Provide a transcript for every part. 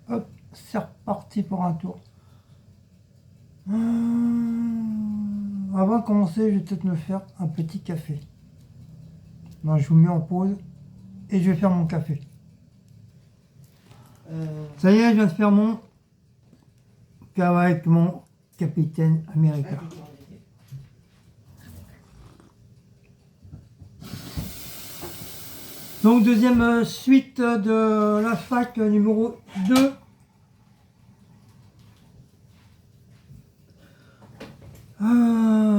Hop, c'est reparti pour un tour. Avant de commencer, je vais peut-être me faire un petit café. Non, je vous mets en pause et je vais faire mon café. Ça y est, je viens de faire mon café avec mon Capitaine America. Donc deuxième suite de la fac numéro 2.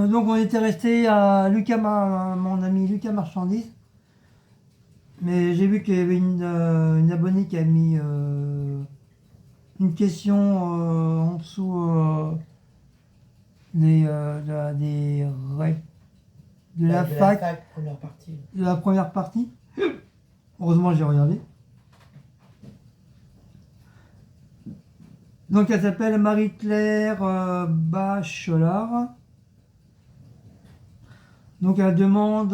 Donc on était resté à Lucas, mon ami Lucas Marchandise. Mais j'ai vu qu'il y avait une abonnée qui a mis une question en dessous des règles de la fac, première partie. de la première partie. Heureusement j'ai regardé. Donc elle s'appelle Marie-Claire Bachelard. Donc elle demande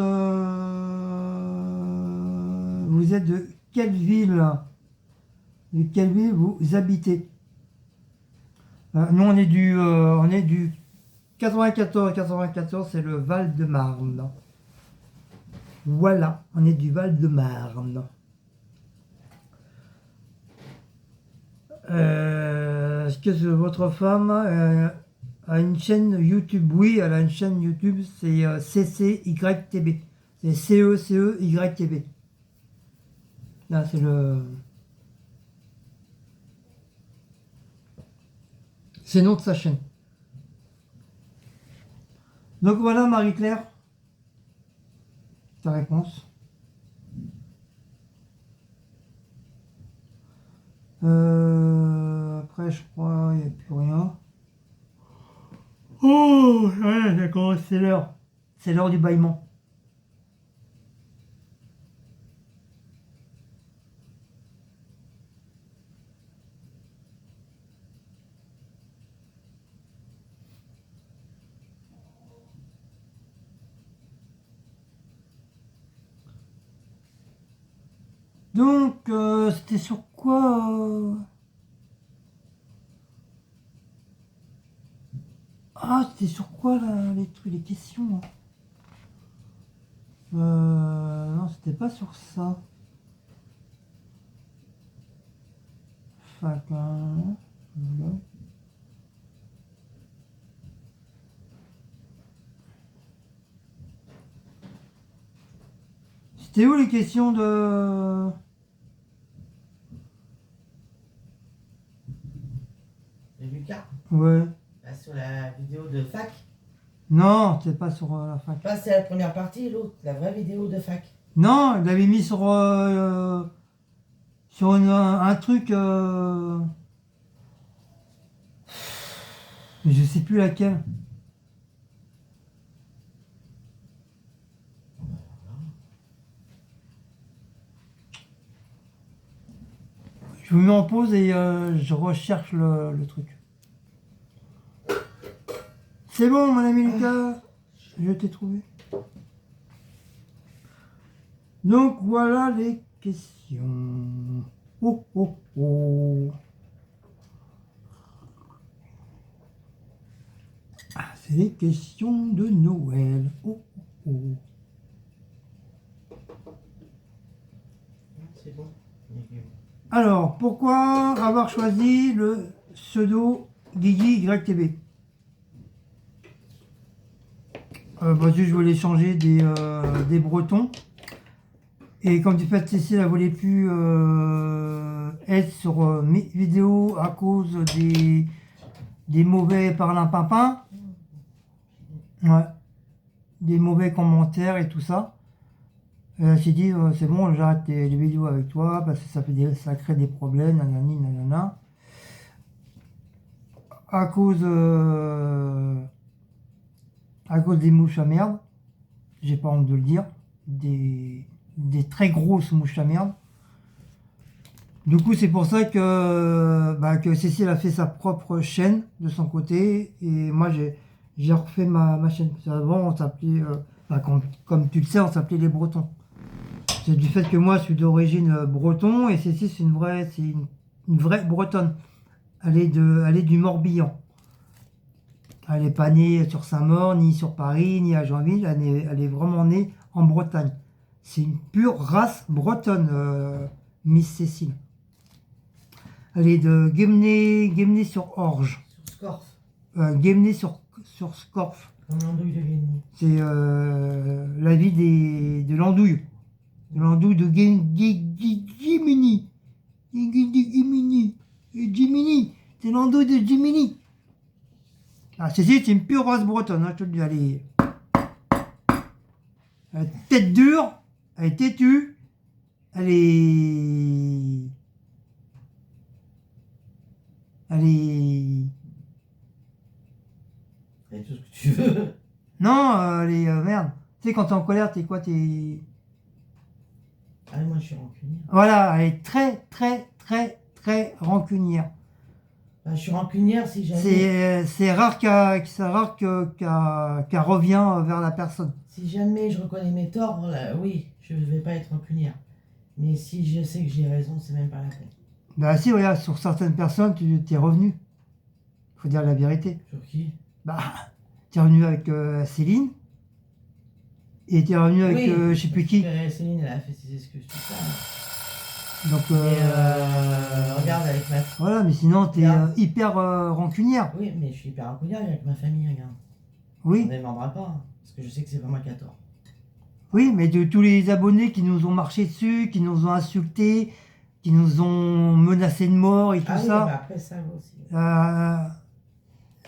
vous êtes de quelle ville? De quelle ville vous habitez? Nous on est du 94. 94 c'est le Val-de-Marne. Voilà, on est du Val-de-Marne. Est-ce que votre femme a une chaîne YouTube? Oui, elle a une chaîne YouTube, c'est CCYTB. C'est CECEYTB. Là, c'est le... C'est le nom de sa chaîne. Donc voilà, Marie-Claire, ta réponse. Après, je crois, il n'y a plus rien. Oh, ouais, d'accord, c'est l'heure. C'est l'heure du bâillement. Donc, c'était sur quoi Ah, c'était sur quoi là, les trucs, les questions hein Non, c'était pas sur ça. Fac, hein, voilà. C'était où les questions de... De Lucas, Ouais. sur la vidéo de fac. Non, c'était pas sur la fac. Pas c'est la première partie, l'autre, la vraie vidéo de fac. Non, il l'avait mis sur un truc... Mais je sais plus laquelle. Je vous mets en pause et je recherche le truc. C'est bon, mon ami Lucas, je t'ai trouvé. Donc voilà les questions. Oh oh oh. Ah, c'est les questions de Noël. Oh oh oh. C'est bon. Alors, pourquoi avoir choisi le pseudo Guigui YTB? Parce que je voulais changer des Bretons. Et comme du fait Cécile ne voulait plus être sur mes vidéos à cause des mauvais parlimpinpins. Ouais. Des mauvais commentaires et tout ça. Elle s'est dit, c'est bon, j'arrête les vidéos avec toi parce que ça crée des problèmes, nanani, nanana. À cause des mouches à merde, j'ai pas honte de le dire, des très grosses mouches à merde. Du coup, c'est pour ça que Cécile a fait sa propre chaîne de son côté et moi j'ai refait ma chaîne. Avant, on s'appelait, comme tu le sais, on s'appelait les Bretons. C'est du fait que moi, je suis d'origine breton et Cécile, c'est une une vraie bretonne. Elle est du Morbihan. Elle n'est pas née sur Saint-Maur, ni sur Paris, ni à Joinville. Elle est vraiment née en Bretagne. C'est une pure race bretonne, Miss Cécile. Elle est de Guémené-sur-Orge. Sur Scorf. Guémené sur Scorff. Comme l'andouille de Guémené. C'est la ville de l'andouille. De l'andouille de Gimini. Jiminy. C'est l'andouille de Jiminy. Ah, c'est une pure race bretonne, hein, je te le dis. Elle est tête dure, elle est têtue, elle est. Fais tout ce que tu veux. Non, elle est. Merde. Tu sais, quand t'es en colère, t'es quoi? Ah, moi je suis rancunière. Voilà, elle est très, très, très, très rancunière. Bah, je suis rancunière si jamais. C'est rare qu'elle revient vers la personne. Si jamais je reconnais mes torts, là, oui, je ne vais pas être rancunière. Mais si je sais que j'ai raison, c'est même pas la peine. Bah si, regarde, sur certaines personnes, tu t'es revenu. Faut dire la vérité. Sur qui? Bah, t'es revenu avec Céline. Et t'es revenu avec Oui, je sais plus qui. Céline, elle a fait ses excuses, tout ça. Donc, Regarde avec ma fille. voilà, mais sinon, t'es Regarde. hyper rancunière. Oui, mais je suis hyper rancunière avec ma famille, regarde. On Oui, ne démordra pas, hein, parce que je sais que c'est pas moi qui a tort. oui, mais de tous les abonnés qui nous ont marché dessus, qui nous ont insultés, qui nous ont menacé de mort et tout Ah oui, ça. mais après ça aussi.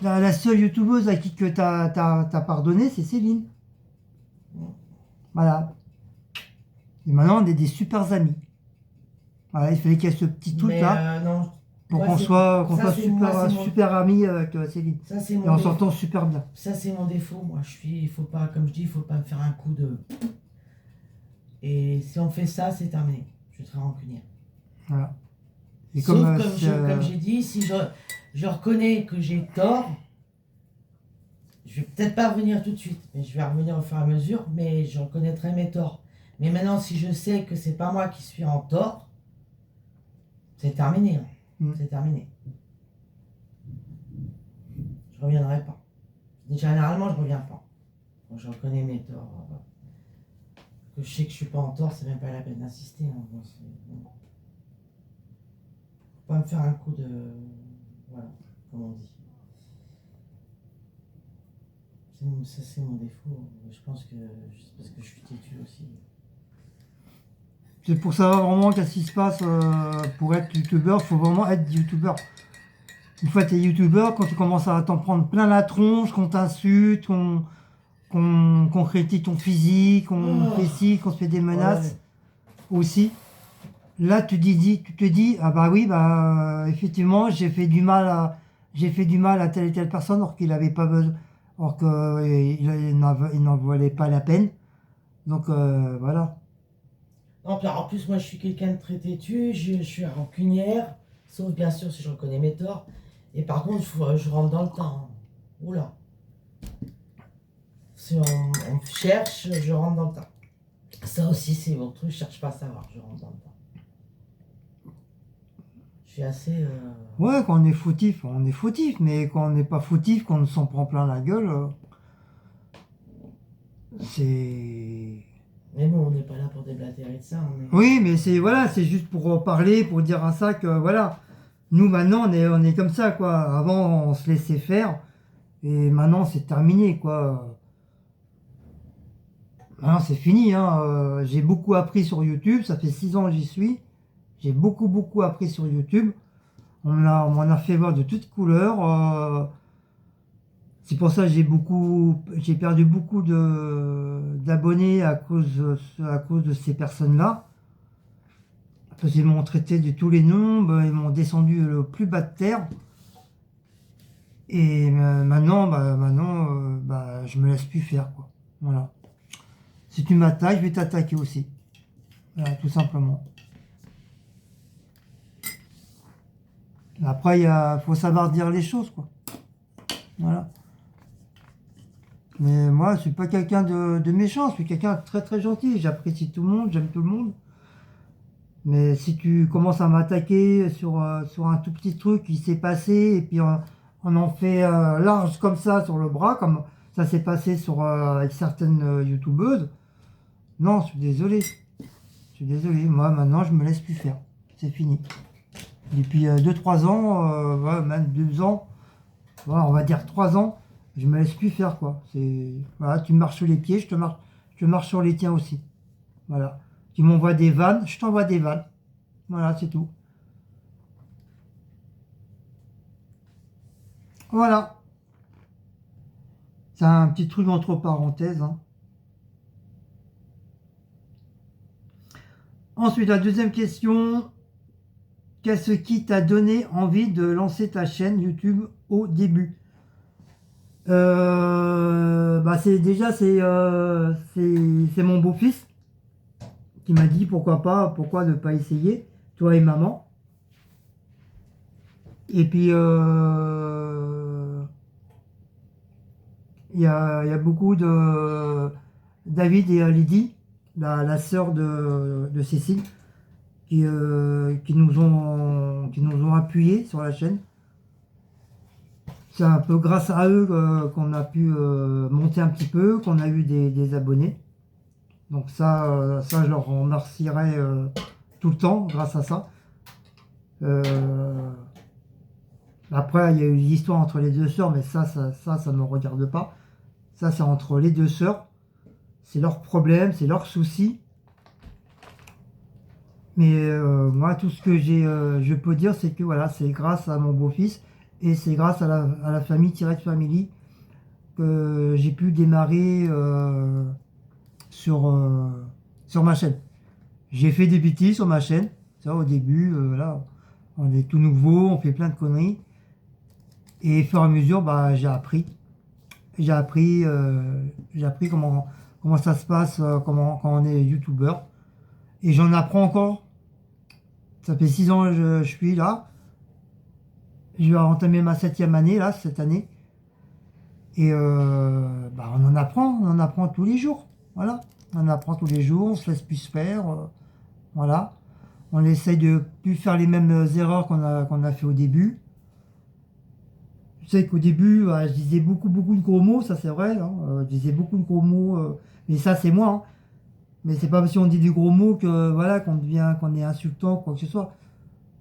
La seule youtubeuse à qui que t'as pardonné, c'est Céline. Voilà. Et maintenant, on est des super amis. Voilà, il fallait qu'il y ait ce petit truc là Non. pour Moi, qu'on soit moi, c'est super amis avec Céline. Ça, c'est Et mon on défaut. s'entend super bien. Ça, c'est mon défaut. Moi, il faut pas, comme je dis, il faut pas me faire un coup de. Et si on fait ça, c'est terminé. Je serai rancunière. Voilà. Et Sauf comme, comme j'ai dit, si je reconnais que j'ai tort, je vais peut-être pas revenir tout de suite, mais je vais revenir au fur et à mesure, mais je reconnaîtrai mes torts. Mais maintenant, si je sais que c'est pas moi qui suis en tort, c'est terminé. Hein. C'est terminé. Je reviendrai pas. Généralement, je reviens pas. Quand je reconnais mes torts. Que je sais que je suis pas en tort, c'est même pas la peine d'insister. Hein. Bon, faut pas me faire un coup de. Voilà, comme on dit. Ça, c'est mon défaut. Je pense que c'est parce que je suis têtu aussi. C'est pour savoir vraiment qu'est-ce qui se passe pour être youtubeur, il faut vraiment être youtubeur. Une fois que tu es youtubeur, quand tu commences à t'en prendre plein la tronche, qu'on t'insulte, qu'on critique ton physique, qu'on fait ci, qu'on se fait des menaces aussi, là tu te dis, ah bah oui, bah effectivement, j'ai fait du mal à telle et telle personne, alors qu'il n'avait pas besoin, alors qu'il n'en valait pas la peine. Donc voilà. Non, puis en plus, moi, je suis quelqu'un de très têtu, je suis rancunière, sauf bien sûr si je reconnais mes torts. Et par contre, je rentre dans le temps. Hein. Oula. Si on me cherche, je rentre dans le temps. Ça aussi, c'est mon truc, je cherche pas à savoir, je rentre dans le temps. Je suis assez. Ouais, quand on est fautif, mais quand on n'est pas fautif, qu'on s'en prend plein la gueule, c'est. Mais bon, on n'est pas là pour déblatérer de ça. Oui, mais c'est voilà, c'est juste pour parler, pour dire à ça que voilà, nous maintenant on est comme ça quoi. Avant on se laissait faire et maintenant c'est terminé quoi. Maintenant c'est fini. Hein. J'ai beaucoup appris sur YouTube, ça fait 6 ans que j'y suis. J'ai beaucoup appris sur YouTube. On m'en a fait voir de toutes couleurs. C'est pour ça que j'ai perdu beaucoup d'abonnés à cause de ces personnes-là. Parce qu'ils m'ont traité de tous les noms, ils m'ont descendu le plus bas de terre. Et maintenant, je me laisse plus faire, quoi. Voilà. Si tu m'attaques, je vais t'attaquer aussi. Voilà, tout simplement. Après, faut savoir dire les choses, quoi. Voilà. Mais moi, je suis pas quelqu'un de méchant, je suis quelqu'un de très très gentil. J'apprécie tout le monde, j'aime tout le monde. Mais si tu commences à m'attaquer sur un tout petit truc qui s'est passé, et puis on en fait large comme ça sur le bras, comme ça s'est passé avec certaines youtubeuses, non, je suis désolé. Je suis désolé, moi maintenant je me laisse plus faire. C'est fini. Depuis 2-3 ans, ouais, même 2 ans, voilà, on va dire 3 ans, je me laisse plus faire quoi. Voilà, tu me marches sur les pieds, je te marche sur les tiens aussi. Voilà. Tu m'envoies des vannes, je t'envoie des vannes. Voilà, c'est tout. Voilà. C'est un petit truc entre parenthèses, hein. Ensuite, la deuxième question. Qu'est-ce qui t'a donné envie de lancer ta chaîne YouTube au début? Bah c'est mon beau-fils qui m'a dit pourquoi ne pas essayer, toi et maman. Et puis il y a beaucoup de David et Lydie, la sœur de Cécile, qui nous ont appuyés sur la chaîne. C'est un peu grâce à eux qu'on a pu monter un petit peu, qu'on a eu des abonnés. Donc ça, je leur remercierai tout le temps grâce à ça. Après, il y a eu l'histoire entre les deux sœurs, mais ça ne me regarde pas. Ça, c'est entre les deux sœurs. C'est leur problème, c'est leur souci. Mais moi, tout ce que je peux dire, c'est que voilà, c'est grâce à mon beau-fils et c'est grâce à la famille Tirette Family que j'ai pu démarrer sur ma chaîne. J'ai fait des bêtises sur ma chaîne. Ça, au début, là, on est tout nouveau, on fait plein de conneries. Et au fur et à mesure, bah, j'ai appris. J'ai appris comment ça se passe quand on est youtubeur. Et j'en apprends encore. Ça fait 6 ans que je suis là. Je vais entamer ma 7e année, là, cette année. Et bah, on en apprend tous les jours. Voilà. On en apprend tous les jours, on se laisse plus faire. Voilà. On essaye de plus faire les mêmes erreurs qu'on a fait au début. Je sais qu'au début, je disais beaucoup de gros mots, ça c'est vrai, hein. Je disais beaucoup de gros mots, mais ça c'est moi, hein. Mais c'est pas parce qu'on dit des gros mots que voilà qu'on est insultant, quoi que ce soit.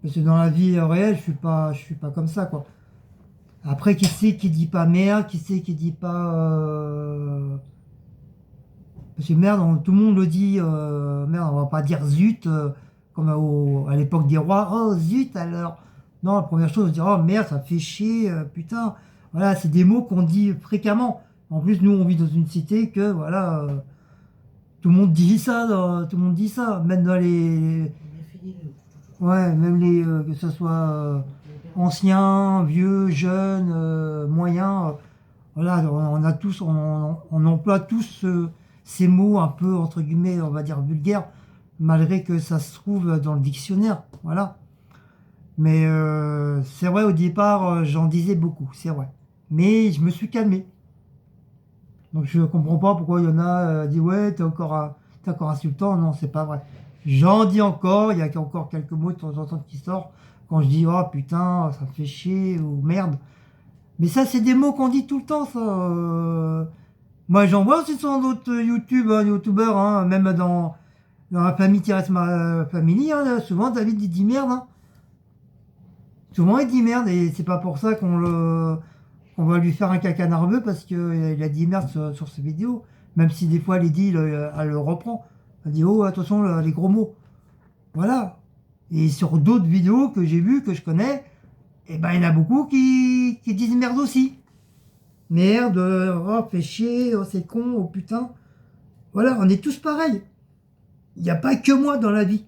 Parce que dans la vie réelle, je suis pas comme ça, quoi. Après, qui c'est qui dit pas merde, qui c'est qui dit pas parce que merde, tout le monde le dit, merde, on va pas dire zut, comme à l'époque des rois, oh zut alors. Non, la première chose, on dit oh merde, ça fait chier, putain. Voilà, c'est des mots qu'on dit fréquemment. En plus, nous, on vit dans une cité que, voilà, tout le monde dit ça, tout le monde dit ça. Même dans les. Ouais, même que ce soit anciens, vieux, jeunes, moyens. Voilà, on emploie tous ces mots un peu, entre guillemets, on va dire vulgaires, malgré que ça se trouve dans le dictionnaire. Voilà. Mais c'est vrai, au départ, j'en disais beaucoup, c'est vrai. Mais je me suis calmé. Donc je comprends pas pourquoi il y en a dit ouais, t'es encore insultant. Non, c'est pas vrai. J'en dis encore, il y a encore quelques mots de temps en temps qui sortent. Quand je dis oh putain, ça me fait chier ou merde. Mais ça, c'est des mots qu'on dit tout le temps, ça. Moi, j'en vois aussi sur d'autres youtubeurs, hein, même dans la famille Thérèse Family, hein, souvent David il dit merde, hein. Souvent il dit merde et c'est pas pour ça qu'on va lui faire un caca nerveux parce qu'il a dit merde sur ses vidéos. Même si des fois Lydie elle le reprend. Elle dit oh attention les gros mots. Voilà. Et sur d'autres vidéos que j'ai vues, que je connais, et ben il y en a beaucoup qui disent merde aussi. Merde, oh fais chier, oh c'est con, oh putain. Voilà, on est tous pareils. Il n'y a pas que moi dans la vie.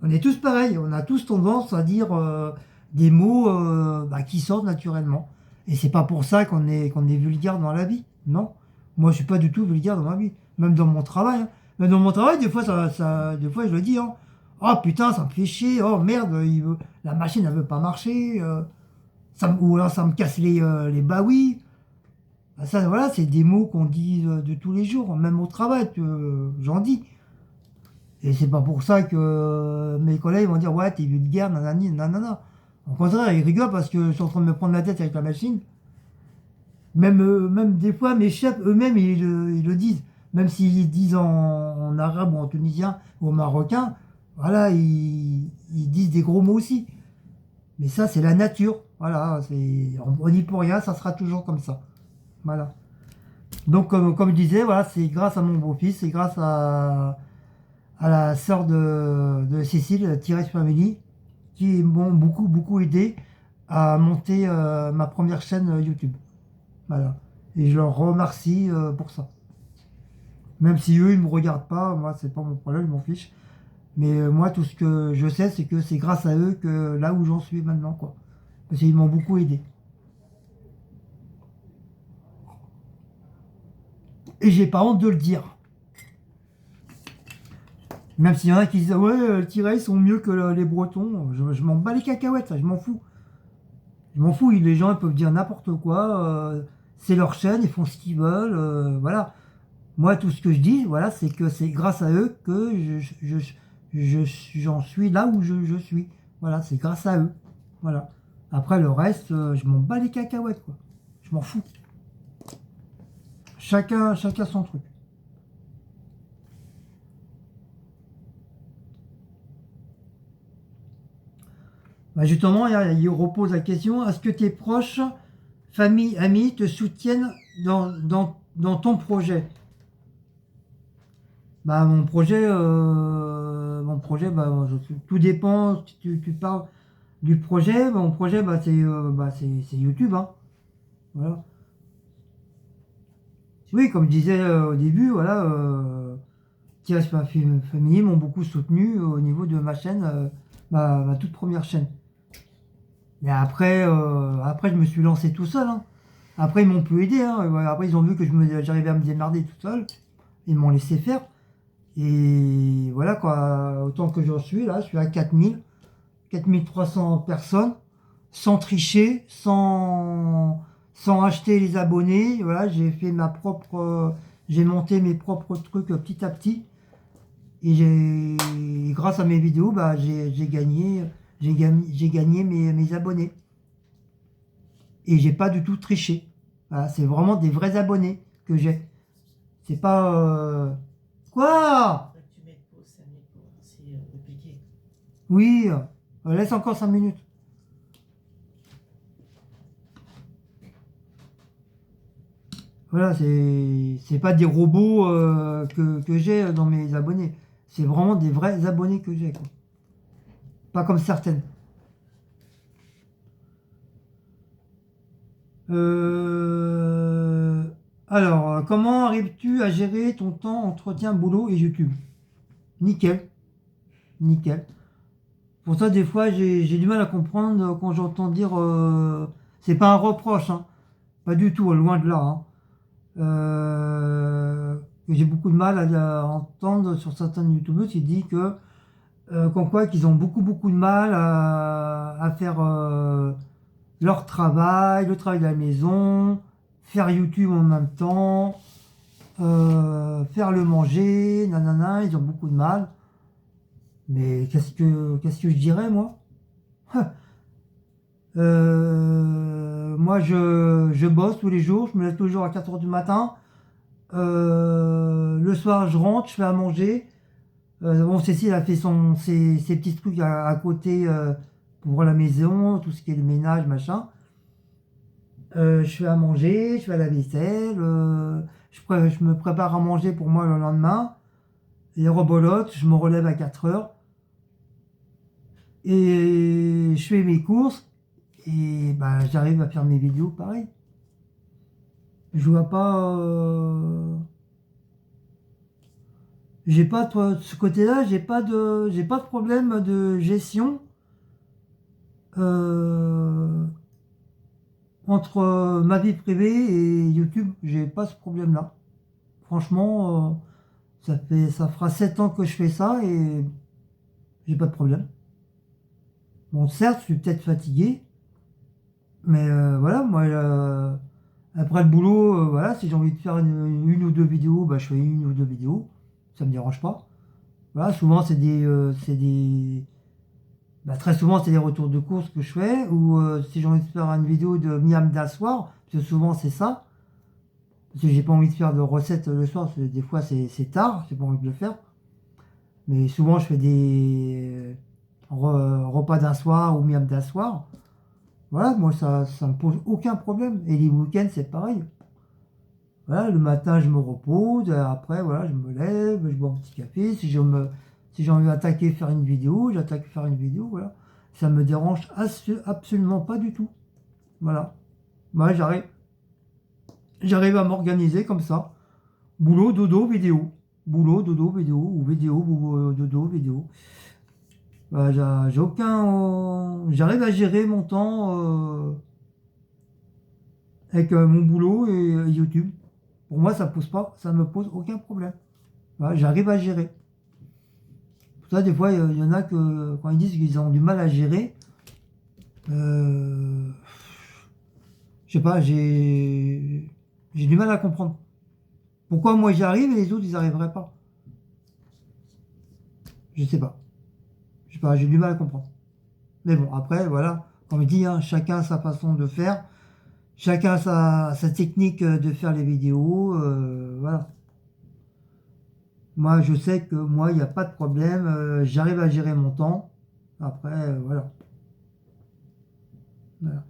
On est tous pareils. On a tous tendance à dire des mots qui sortent naturellement. Et c'est pas pour ça qu'on est vulgaire dans la vie. Non. Moi, je suis pas du tout vulgaire dans ma vie. Même dans mon travail, hein. Même dans mon travail, des fois, des fois, je le dis, hein. Oh putain, ça me fait chier. Oh merde, la machine, elle veut pas marcher. Ou alors, ça me casse les baouis. Ça, voilà, c'est des mots qu'on dit de tous les jours. Même au travail, j'en dis. Et c'est pas pour ça que mes collègues vont dire ouais, t'es vulgaire, nanani, nanana. Au contraire, ils rigolent parce que je suis en train de me prendre la tête avec la machine. Même des fois, mes chefs eux-mêmes, ils le disent. Même s'ils disent en arabe ou en tunisien ou en marocain, voilà, ils disent des gros mots aussi. Mais ça, c'est la nature. Voilà, on n'y pour rien, ça sera toujours comme ça. Voilà. Donc, comme je disais, voilà, c'est grâce à mon beau-fils, c'est grâce à la sœur de Cécile, Thérèse Family, qui m'ont beaucoup, beaucoup aidé à monter ma première chaîne YouTube. Voilà. Et je leur remercie pour ça. Même si eux, ils me regardent pas, moi, c'est pas mon problème, je m'en fiche. Mais moi, tout ce que je sais, c'est que c'est grâce à eux que là où j'en suis maintenant, quoi. Parce qu'ils m'ont beaucoup aidé. Et j'ai pas honte de le dire. Même s'il y en a qui disent ouais, les Tirés sont mieux que les Bretons, je m'en bats les cacahuètes, ça, je m'en fous. Je m'en fous, les gens ils peuvent dire n'importe quoi, c'est leur chaîne, ils font ce qu'ils veulent, voilà. Moi, tout ce que je dis, voilà, c'est que c'est grâce à eux que j'en suis là où je suis. Voilà, c'est grâce à eux. Voilà. Après, le reste, je m'en bats les cacahuètes, quoi. Je m'en fous. Chacun son truc. Bah justement, il repose la question, est-ce que tes proches, famille, amis te soutiennent dans ton projet? Bah mon projet, bah, tout dépend, si tu parles du projet, mon projet, c'est YouTube, hein. Voilà. Oui, comme je disais au début, voilà, Thierry Family m'ont beaucoup soutenu au niveau de ma chaîne, ma toute première chaîne. Et après, je me suis lancé tout seul, hein. Après, ils m'ont pu aider, hein. Ouais, après, ils ont vu que j'arrivais à me démerder tout seul. Ils m'ont laissé faire. Et voilà, quoi. Autant que j'en suis, là, je suis à 4300 personnes, sans tricher, sans acheter les abonnés. Voilà, j'ai monté mes propres trucs petit à petit. Et grâce à mes vidéos, bah, j'ai gagné mes abonnés. Et j'ai pas du tout triché. Voilà, c'est vraiment des vrais abonnés que j'ai. C'est pas... Quoi? Faudrait que tu mettes pause 5 minutes pour essayer de piquer. Oui, laisse encore 5 minutes. Voilà, c'est pas des robots que j'ai dans mes abonnés. C'est vraiment des vrais abonnés que j'ai, quoi. Pas comme certaines. Euh, Alors, comment arrives-tu à gérer ton temps entretien, boulot et YouTube? Nickel, nickel. Pour ça, des fois, j'ai du mal à comprendre quand j'entends dire... c'est pas un reproche, hein. Pas du tout, loin de là, hein. Que j'ai beaucoup de mal à entendre sur certains youtubeurs qui disent que comme quoi qu'ils ont beaucoup de mal à faire leur travail, le travail de la maison, faire YouTube en même temps, faire le manger, nanana, ils ont beaucoup de mal. Mais qu'est-ce que je dirais, moi? Moi, je bosse tous les jours, je me lève tous les jours à 4 heures du matin. Le soir, je rentre, je fais à manger. Bon, Cécile a fait ses petits trucs à côté pour la maison, tout ce qui est le ménage, machin. Je fais à manger, je fais à la vaisselle, je me prépare à manger pour moi le lendemain. Et rebolote, je me relève à 4 heures. Et je fais mes courses. Et bah, j'arrive à faire mes vidéos pareil. Je vois pas. J'ai pas de ce côté-là, j'ai pas de problème de gestion euh, entre ma vie privée et YouTube. J'ai pas ce problème-là. Franchement, ça fera 7 ans que je fais ça et j'ai pas de problème. Bon, certes, je suis peut-être fatigué, mais voilà, moi, après le boulot, voilà, si j'ai envie de faire une ou deux vidéos, bah, je fais une ou deux vidéos. Ça me dérange pas. Voilà, souvent bah, très souvent c'est des retours de course que je fais, ou si j'ai envie de faire une vidéo de miam d'asseoir, parce que souvent c'est ça, parce que j'ai pas envie de faire de recettes le soir, parce que des fois c'est tard, j'ai pas envie de le faire. Mais souvent je fais des repas d'un soir ou miam d'un soir. Voilà, moi ça me pose aucun problème. Et les week-ends c'est pareil. Voilà, le matin je me repose, après voilà, je me lève, je bois un petit café. Si j'ai envie d'attaquer faire une vidéo, j'attaque faire une vidéo, voilà. Ça me dérange absolument pas du tout. Voilà. Moi j'arrive à m'organiser comme ça. Boulot, dodo, vidéo. Boulot, dodo, vidéo, ou vidéo, dodo, vidéo. Bah, j'ai aucun. J'arrive à gérer mon temps avec mon boulot et YouTube. Pour moi, ça me pose aucun problème. Voilà, j'arrive à gérer. Pour ça, des fois, il y en a que quand ils disent qu'ils ont du mal à gérer, euh, je sais pas, j'ai du mal à comprendre. Pourquoi moi j'y arrive et les autres ils n'y arriveraient pas? Je sais pas. Je sais pas, j'ai du mal à comprendre. Mais bon, après, voilà, comme je dis, hein, chacun sa façon de faire. Chacun sa technique de faire les vidéos. Voilà. Moi, je sais que moi, il n'y a pas de problème. J'arrive à gérer mon temps. Après, voilà. Voilà.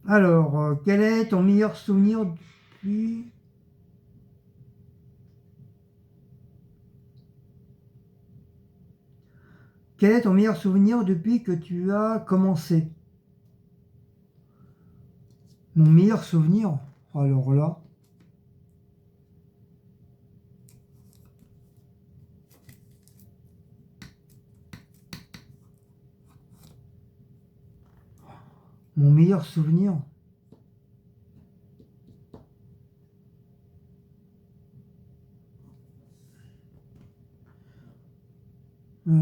Alors, quel est ton meilleur souvenir depuis... Quel est ton meilleur souvenir depuis que tu as commencé? Mon meilleur souvenir? Alors là, mon meilleur souvenir. Tu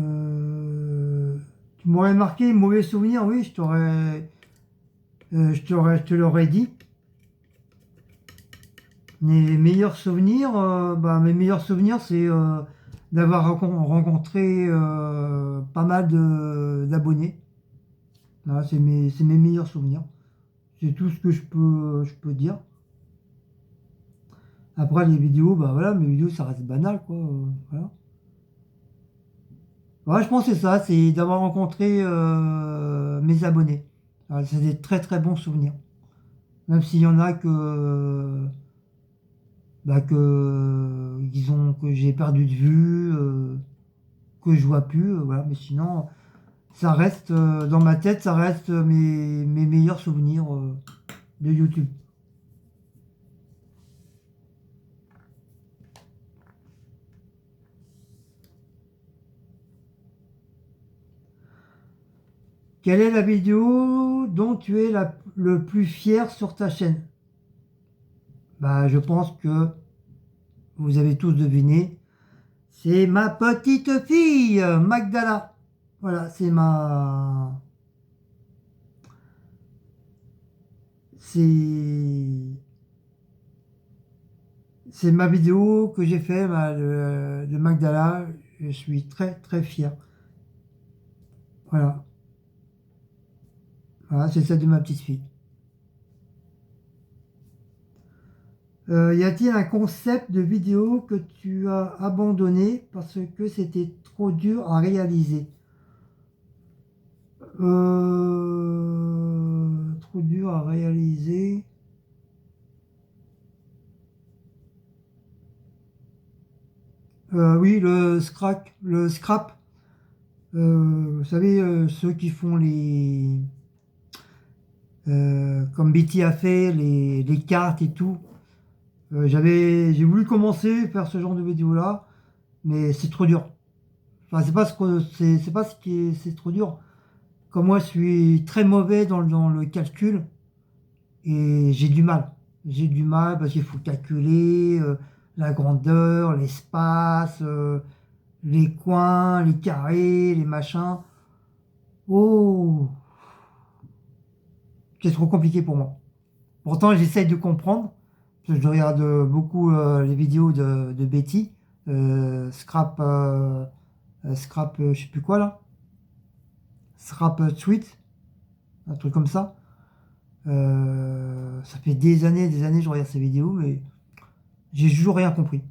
m'aurais marqué mauvais souvenir, oui, je te l'aurais dit. Mes meilleurs souvenirs, c'est d'avoir rencontré pas mal d'abonnés. Voilà, c'est mes meilleurs souvenirs. C'est tout ce que je peux dire. Après, les vidéos, bah voilà, mes vidéos, ça reste banal, quoi. Voilà. Ouais, je pense que c'est ça, c'est d'avoir rencontré mes abonnés. Voilà, c'est des très très bons souvenirs. Même s'il y en a que j'ai perdu de vue, que je vois plus, voilà. Mais sinon, ça reste dans ma tête, ça reste mes meilleurs souvenirs de YouTube. Quelle est la vidéo dont tu es le plus fier sur ta chaîne? Bah, je pense que vous avez tous deviné. C'est ma petite fille, Magdala. Voilà, c'est, c'est ma vidéo que j'ai fait bah, de Magdala. Je suis très très fier. Voilà, voilà, c'est celle de ma petite fille. Y a-t-il un concept de vidéo que tu as abandonné parce que c'était trop dur à réaliser? Trop dur à réaliser. Oui, le scrap. Vous savez, ceux qui font comme Betty a fait, les cartes et tout. J'ai voulu commencer à faire ce genre de vidéo-là, mais c'est trop dur. Enfin, c'est pas ce qui est, c'est trop dur. Comme moi, je suis très mauvais dans le calcul et j'ai du mal. J'ai du mal parce qu'il faut calculer la grandeur, l'espace, les coins, les carrés, les machins. Oh, c'est trop compliqué pour moi. Pourtant, j'essaye de comprendre, Parce que je regarde beaucoup les vidéos de Betty, je sais plus quoi là, Scrap Tweet, un truc comme ça. Ça fait des années que je regarde ces vidéos, mais j'ai toujours rien compris.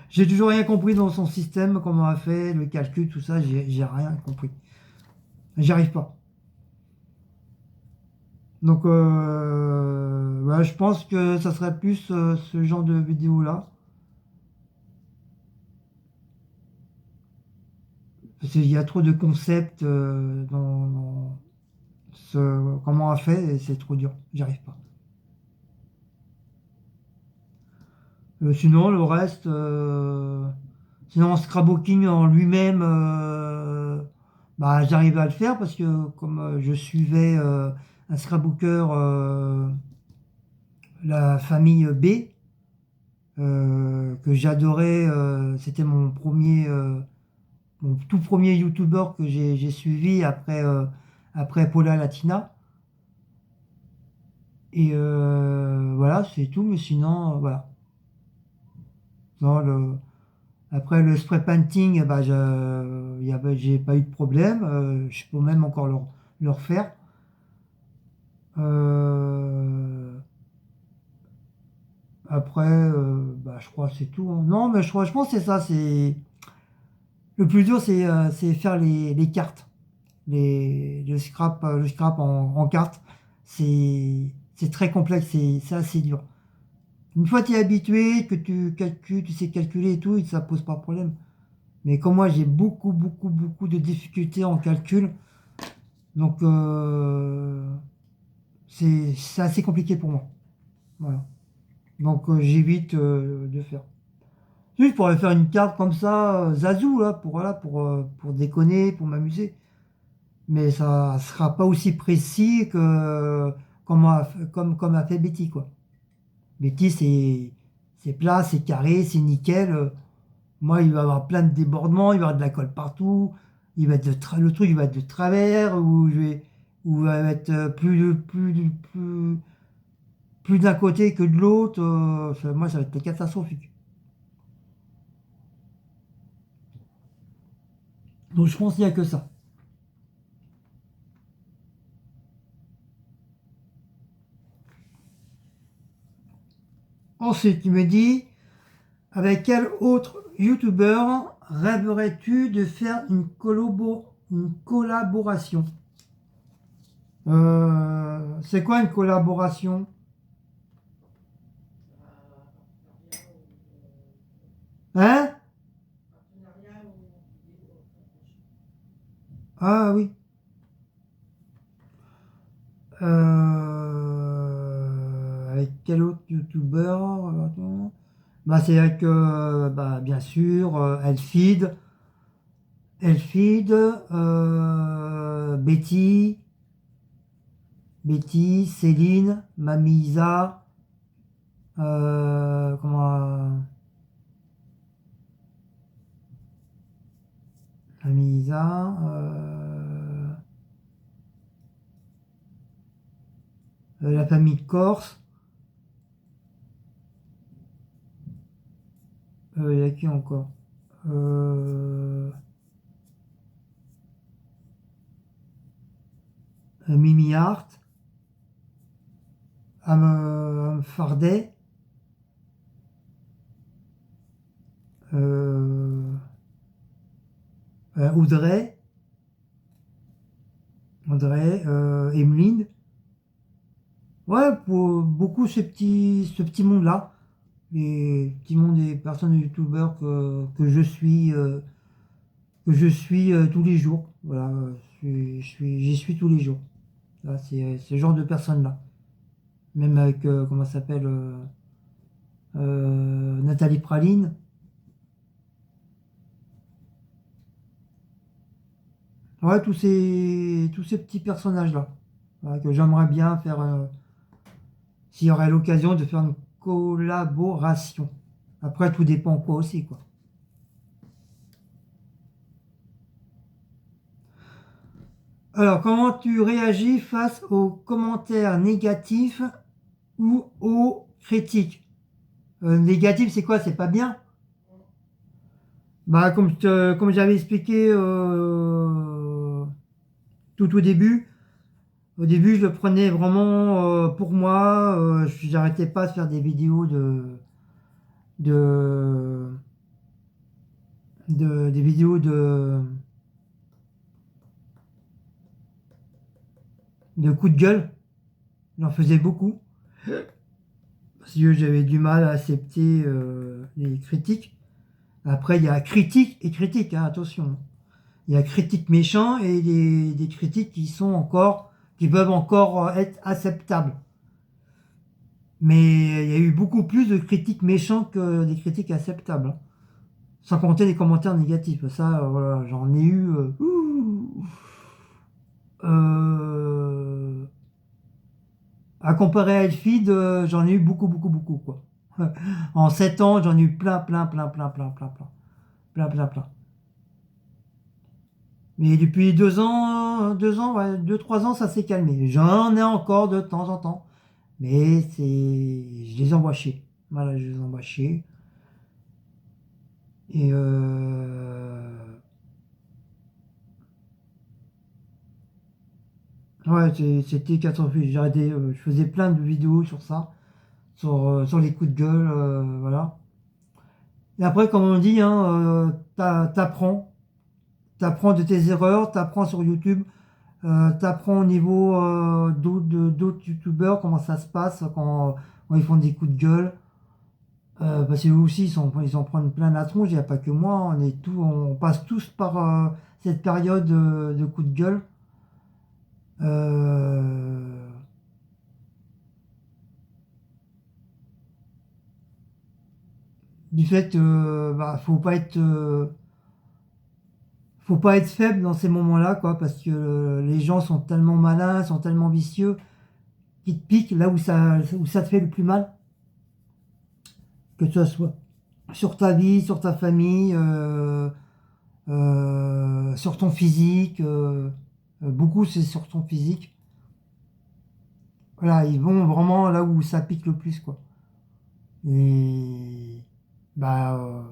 J'ai toujours rien compris dans son système, comment elle fait, le calcul, tout ça, j'ai rien compris. J'y arrive pas. Donc, ouais, je pense que ça serait plus ce genre de vidéo-là. Parce qu'il y a trop de concepts dans comment elle fait, et c'est trop dur. J'y arrive pas. Sinon, le reste, sinon, Scrapbooking en lui-même, bah, j'arrivais à le faire parce que comme je suivais un scrapbooker, la famille B, que j'adorais, c'était mon tout premier YouTuber que j'ai suivi après Paula Latina. Et voilà, c'est tout, mais sinon, voilà. Non, après le spray painting, bah, j'ai pas eu de problème. Je peux même encore le refaire. Euh, après, bah, je crois que c'est tout, hein. Non, mais je pense que c'est ça. Le plus dur, c'est faire les cartes. Le scrap en cartes. C'est très complexe, c'est assez dur. Une fois que tu es habitué, que tu calcules, tu sais calculer et tout, ça pose pas de problème. Mais comme moi, j'ai beaucoup de difficultés en calcul. Donc, c'est assez compliqué pour moi. Voilà. Donc, j'évite de faire. Oui, je pourrais faire une carte comme ça, Zazou, là, voilà, pour déconner, pour m'amuser. Mais ça sera pas aussi précis que comme a fait Betty, quoi. Betty, c'est plat, c'est carré, c'est nickel. Moi, il va y avoir plein de débordements, il va y avoir de la colle partout, le truc il va être de travers, ou il va être plus d'un côté que de l'autre. Moi, ça va être catastrophique. Donc, je pense qu'il n'y a que ça. Ensuite, il me dit, avec quel autre youtubeur rêverais-tu de faire une collaboration? C'est quoi une collaboration? Hein? Ah oui. Avec quel autre youtubeur? Bah, c'est avec, bah, bien sûr, Elfid, Betty, Céline, Mamie Isa, comment, Mamie Isa, la famille Corse, il y a qui encore? Mimi Hart, Fardet, euh, Audrey, Emeline. Ouais, pour beaucoup ce petit monde-là, les petits mondes des personnes youtubeurs que je suis tous les jours. Voilà, j'y suis tous les jours. Là, c'est ce genre de personnes-là. Même avec, comment ça s'appelle, Nathalie Praline. Ouais, tous ces petits personnages-là. Voilà, que j'aimerais bien faire, s'il y aurait l'occasion de faire une collaboration. Après, tout dépend quoi aussi, quoi. Alors, comment tu réagis face aux commentaires négatifs ou aux critique négative, c'est quoi? C'est pas bien. Bah, comme j'avais expliqué tout au début, je le prenais vraiment pour moi. J'arrêtais pas de faire des vidéos de, des vidéos de coups de gueule. J'en faisais beaucoup. Parce que j'avais du mal à accepter les critiques. Après, il y a critique et critique, hein, attention. Il y a critiques méchants et des critiques qui peuvent encore être acceptables. Mais il y a eu beaucoup plus de critiques méchantes que des critiques acceptables, hein. Sans compter les commentaires négatifs. Ça, voilà, j'en ai eu. Euh, à comparer à Elfid, j'en ai eu beaucoup, beaucoup, beaucoup, quoi. En 7 ans, j'en ai eu plein, plein, plein, plein, plein, plein, plein, plein, plein, plein. Mais depuis 2 ans, ouais, 3 ans, ça s'est calmé. J'en ai encore de temps en temps. Mais je les envoie chier. Voilà, je les envoie chier. Et ouais, c'était catastrophique. J'ai arrêté, je faisais plein de vidéos sur ça, sur les coups de gueule, voilà. Et après, comme on dit, hein, t'apprends de tes erreurs, t'apprends sur YouTube, t'apprends au niveau d'autres youtubeurs comment ça se passe quand ils font des coups de gueule. Parce que eux aussi, ils en prennent plein la tronche, il n'y a pas que moi, on passe tous par cette période de coups de gueule. Euh, du fait, bah, faut pas être faible dans ces moments-là, quoi, parce que les gens sont tellement malins, sont tellement vicieux, qu'ils te piquent là où ça te fait le plus mal, que ce soit sur ta vie, sur ta famille, sur ton physique. Beaucoup, c'est sur ton physique. Voilà, ils vont vraiment là où ça pique le plus, quoi. Et bah,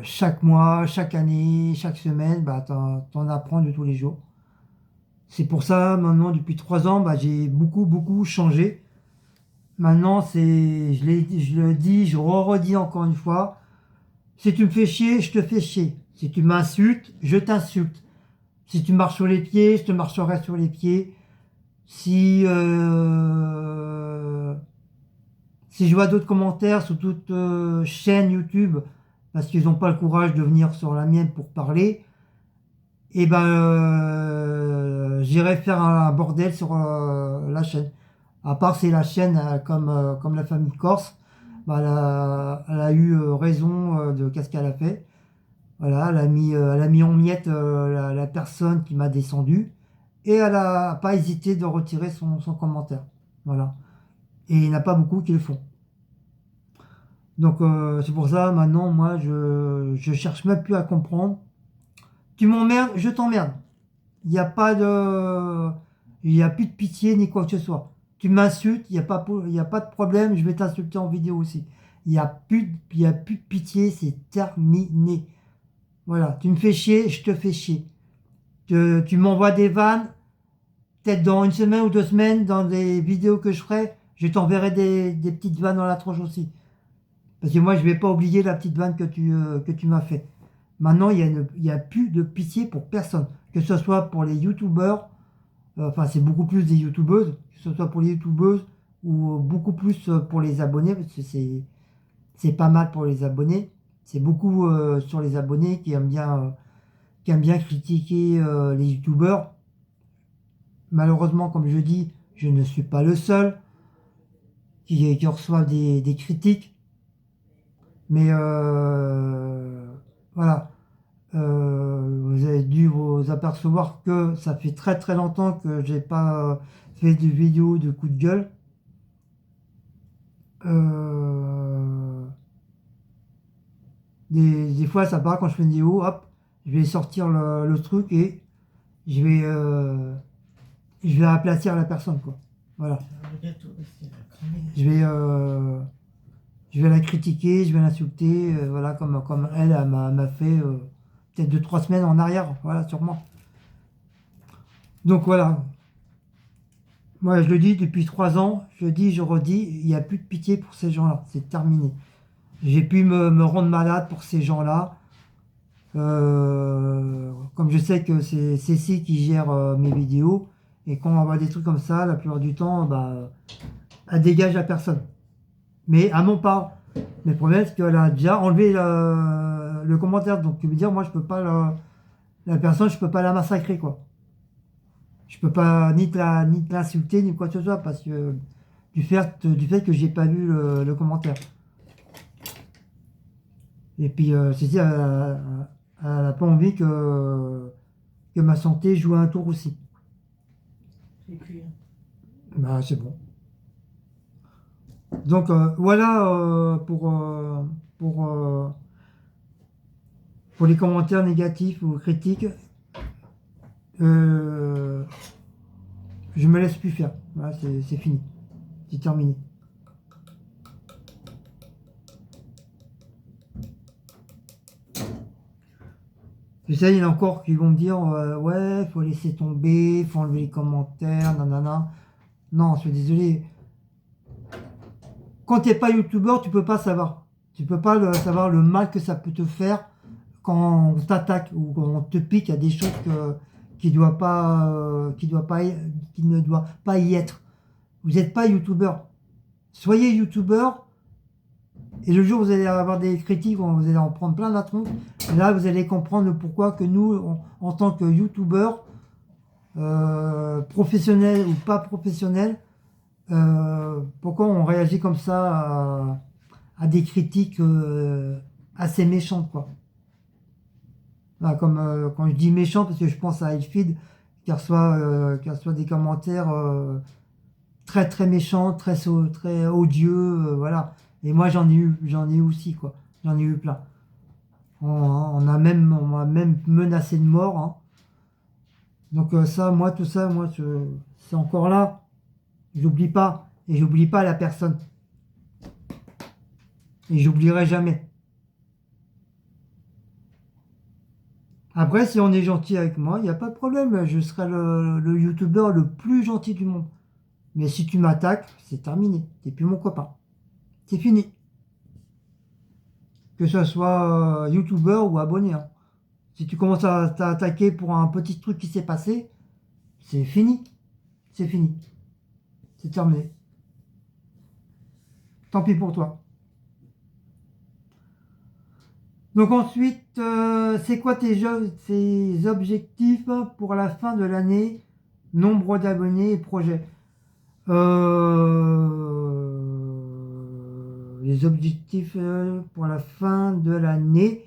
chaque mois, chaque année, chaque semaine, bah, t'en apprends de tous les jours. C'est pour ça, maintenant, depuis 3 ans, bah, j'ai beaucoup, beaucoup changé. Maintenant, je le dis, je redis encore une fois, si tu me fais chier, je te fais chier. Si tu m'insultes, je t'insulte. Si tu marches sur les pieds, je te marcherai sur les pieds. Si, si je vois d'autres commentaires sur toute chaîne YouTube, parce qu'ils n'ont pas le courage de venir sur la mienne pour parler, et ben j'irai faire un bordel sur la chaîne. À part c'est la chaîne comme la famille Corse, bah, elle a eu raison de qu'est-ce qu'elle a fait. Voilà, elle a mis en miettes la personne qui m'a descendu et elle n'a pas hésité de retirer son commentaire. Voilà. Et il n'y en a pas beaucoup qui le font. Donc c'est pour ça maintenant moi je cherche même plus à comprendre. Tu m'emmerdes, je t'emmerde. Il n'y a pas de. Il n'y a plus de pitié ni quoi que ce soit. Tu m'insultes, il y a pas de problème, je vais t'insulter en vidéo aussi. Il y a plus de pitié, c'est terminé. Voilà, tu me fais chier, je te fais chier. Tu m'envoies des vannes, peut-être dans une semaine ou 2 semaines, dans des vidéos que je ferai, je t'enverrai des petites vannes dans la tronche aussi. Parce que moi, je ne vais pas oublier la petite vanne que tu m'as fait. Maintenant, il y a plus de pitié pour personne. Que ce soit pour les youtubeurs, enfin, c'est beaucoup plus des youtubeuses, que ce soit pour les youtubeuses ou beaucoup plus pour les abonnés, parce que c'est pas mal pour les abonnés. C'est beaucoup sur les abonnés qui aiment bien critiquer les youtubeurs. Malheureusement, comme je dis, je ne suis pas le seul qui reçoit des critiques. Mais voilà, vous avez dû vous apercevoir que ça fait très très longtemps que j'ai pas fait de vidéo de coups de gueule. Euh, des fois, ça part quand je fais une vidéo, hop, je vais sortir le truc et je vais, je vais aplatir la personne, quoi. Voilà. Le gâteau, parce qu'il va cramer. Je vais la critiquer, je vais l'insulter, voilà, comme elle, m'a fait peut-être 2-3 semaines en arrière, voilà, sûrement. Donc voilà, moi je le dis depuis 3 ans, je dis, je redis, il n'y a plus de pitié pour ces gens-là, c'est terminé. J'ai pu me rendre malade pour ces gens-là. Comme je sais que c'est Cécile qui gère mes vidéos, et quand on voit des trucs comme ça, la plupart du temps, bah, elle dégage la personne. Mais à mon part. Mais le problème, c'est qu'elle a déjà enlevé le commentaire. Donc, tu veux dire, moi, je peux pas la personne, je peux pas la massacrer, quoi. Je peux pas ni te l'insulter, ni quoi que ce soit, parce que du fait que j'ai pas vu le commentaire. Et puis, c'est-à-dire, elle a pas envie que ma santé joue un tour aussi. C'est cuit. Bah, c'est bon. Donc, voilà pour, pour les commentaires négatifs ou critiques. Euh, je me laisse plus faire. Voilà, c'est fini. C'est terminé. Tu sais, il y en a encore qui vont me dire ouais, faut laisser tomber, faut enlever les commentaires, nanana. Non, je suis désolé. Quand tu n'es pas youtubeur, tu peux pas savoir. Tu peux pas savoir le mal que ça peut te faire quand on t'attaque ou quand on te pique à des choses qui doivent pas, qui ne doivent pas y être. Vous n'êtes pas youtubeur. Soyez youtubeur. Et le jour où vous allez avoir des critiques, vous allez en prendre plein la tronche, et là vous allez comprendre le pourquoi que nous, en tant que youtubeurs, professionnels ou pas professionnels, pourquoi on réagit comme ça à des critiques assez méchantes, quoi. Là, comme quand je dis méchant, parce que je pense à Elfid qui reçoit des commentaires très très méchants, très odieux, voilà. Et moi j'en ai eu aussi, quoi. J'en ai eu plein. On m'a même menacé de mort, hein. Donc ça, moi, tout ça, moi, c'est encore là. J'oublie pas. Et j'oublie pas la personne. Et j'oublierai jamais. Après, si on est gentil avec moi, il n'y a pas de problème. Je serai le youtubeur le plus gentil du monde. Mais si tu m'attaques, c'est terminé. T'es plus mon copain. C'est fini. Que ce soit youtubeur ou abonné, hein. Si tu commences à t'attaquer pour un petit truc qui s'est passé, c'est fini. C'est fini. C'est terminé. Tant pis pour toi. Donc ensuite, c'est quoi tes objectifs pour la fin de l'année? Nombre d'abonnés et projets. Les objectifs pour la fin de l'année,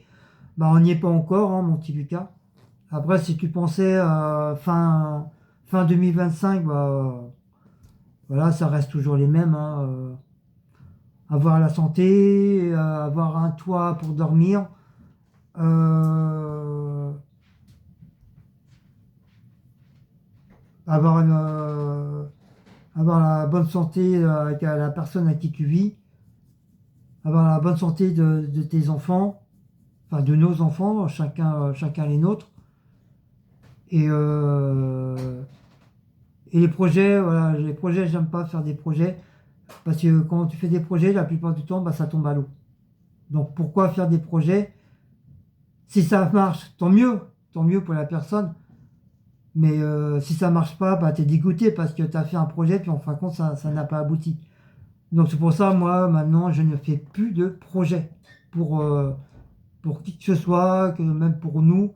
bah, on n'y est pas encore, hein, mon petit Lucas. Après, si tu pensais fin 2025, bah, voilà, ça reste toujours les mêmes, hein, avoir la santé, avoir un toit pour dormir, euh, avoir, avoir la bonne santé avec la personne à qui tu vis, avoir la bonne santé de tes enfants, enfin de nos enfants, chacun les nôtres. Et, et les projets, voilà, les projets, j'aime pas faire des projets, parce que quand tu fais des projets, la plupart du temps, bah, ça tombe à l'eau. Donc pourquoi faire des projets? Si ça marche, tant mieux pour la personne. Mais si ça marche pas, bah, tu es dégoûté parce que tu as fait un projet, puis en fin de compte, ça n'a pas abouti. Donc c'est pour ça, moi, maintenant, je ne fais plus de projet. Pour qui que ce soit, que même pour nous,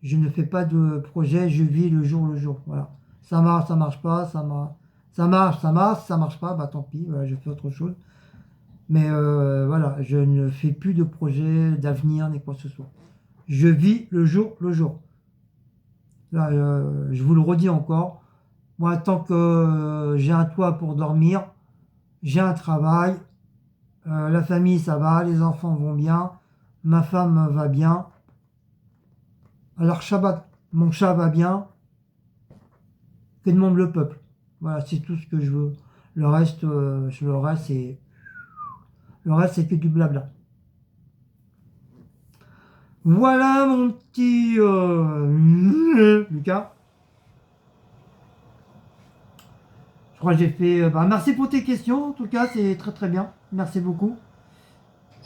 je ne fais pas de projet, je vis le jour le jour. Voilà. Ça marche pas, ça marche pas, bah tant pis, voilà, je fais autre chose. Mais voilà, je ne fais plus de projet d'avenir ni quoi que ce soit. Je vis le jour le jour. Là, je vous le redis encore, moi, tant que j'ai un toit pour dormir, j'ai un travail, la famille, ça va, les enfants vont bien, ma femme va bien. Alors, Shabbat, mon chat va bien, que demande le peuple? Voilà, c'est tout ce que je veux. Le reste, le reste, c'est que du blabla. Voilà mon petit Lucas. Je crois que j'ai fait. Merci pour tes questions. En tout cas, c'est très très bien. Merci beaucoup.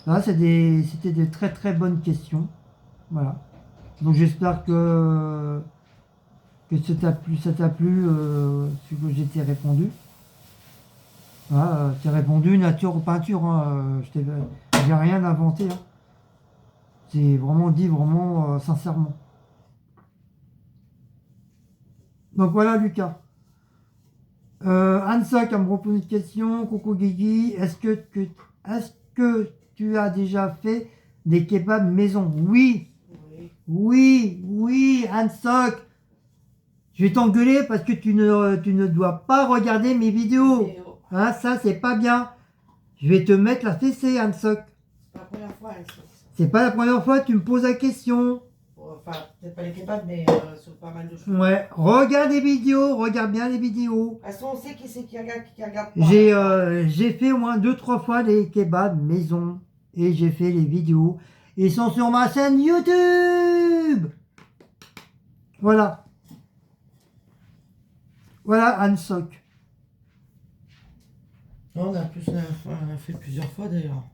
Là, c'était des très très bonnes questions. Voilà. Donc j'espère que ça t'a plu, ce que j'ai t'ai répondu. Voilà, j'ai répondu nature ou peinture. Hein, j'ai rien inventé. Hein. C'est vraiment dit vraiment sincèrement. Donc voilà Lucas. Ansa qui me propose une question. Coucou Guigui. Est-ce que tu as déjà fait des kebabs maison? Oui. Oui, Ansok. Je vais t'engueuler parce que tu ne dois pas regarder mes vidéos. Hein, ça, c'est pas bien. Je vais te mettre la fessée, Ansok. C'est pas la première fois, C'est pas la première fois que tu me poses la question. Enfin, peut-être pas les kebabs, mais sur pas mal de choses. Ouais, regarde les vidéos, regarde bien les vidéos. De toute façon, on sait qui c'est qui regarde pas. J'ai fait au moins 2-3 fois des kebabs maison. Et j'ai fait les vidéos. Ils sont sur ma chaîne YouTube. Voilà. Voilà, Ansok. Non, on a fait plusieurs fois d'ailleurs.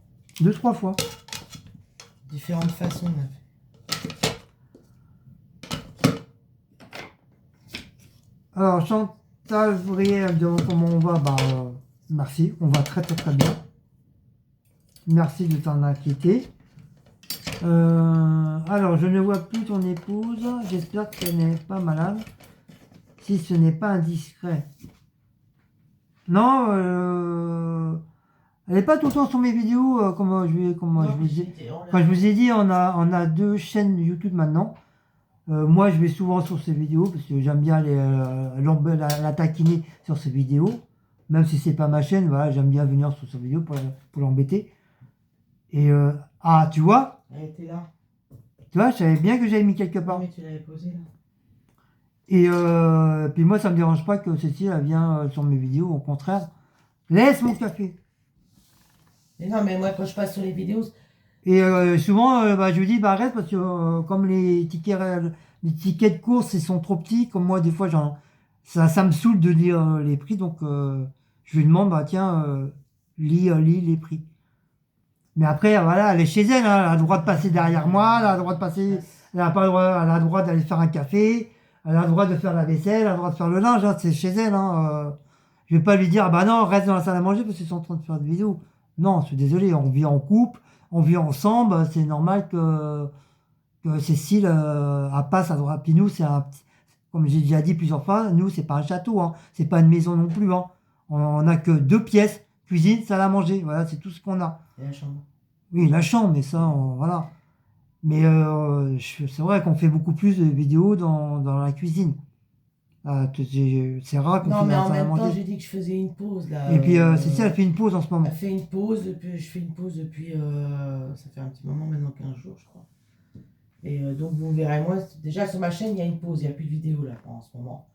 2-3 fois. Différentes façons, on a fait. Alors, Chantal Vrier, elle me demande comment on va. Merci, on va très très très bien. Merci de t'en inquiéter. Alors, je ne vois plus ton épouse. J'espère qu'elle n'est pas malade. Si ce n'est pas indiscret. Non, elle n'est pas tout le temps sur mes vidéos. Comme je vous ai dit, on a 2 chaînes YouTube maintenant. Moi, je vais souvent sur ses vidéos parce que j'aime bien la taquiner sur ses vidéos. Même si c'est pas ma chaîne, voilà, j'aime bien venir sur ses vidéos pour l'embêter. Et tu vois, Elle était là. je savais bien que j'avais mis quelque part. Mais tu l'avais posée là. Et puis moi, ça me dérange pas que Cécile elle vient sur mes vidéos. Au contraire, laisse mon café. Mais non, mais moi, quand je passe sur les vidéos, Et souvent, je lui dis, arrête, parce que comme les tickets de course, ils sont trop petits, comme moi, des fois, ça me saoule de lire les prix, donc je lui demande, tiens, lis les prix. Mais après, voilà, elle est chez elle, hein, elle a le droit de passer derrière moi, elle a le droit de passer, elle a pas le droit, elle a le droit d'aller faire un café, elle a le droit de faire la vaisselle, elle a le droit de faire le linge, hein, c'est chez elle. Hein, je vais pas lui dire, non, reste dans la salle à manger parce qu'ils sont en train de faire des vidéos. Non, je suis désolé, on vit en couple, on vit ensemble, c'est normal que Cécile passe à droite. Puis nous, comme j'ai déjà dit plusieurs fois, nous, c'est pas un château, hein, c'est pas une maison non plus. Hein. On a que 2 pièces, cuisine, salle à manger, voilà, c'est tout ce qu'on a. et la chambre. Oui, la chambre, mais ça, voilà. Mais c'est vrai qu'on fait beaucoup plus de vidéos dans la cuisine. C'est rare qu'on Non, fait mais la en salle à même temps, manger. j'ai dit que je faisais une pause là. Et puis, Cécile, elle fait une pause en ce moment. Elle fait une pause, je fais une pause depuis. Ça fait un petit moment maintenant, 15 jours, je crois. Et donc, vous verrez, moi, déjà sur ma chaîne, il y a une pause, il n'y a plus de vidéos là en ce moment.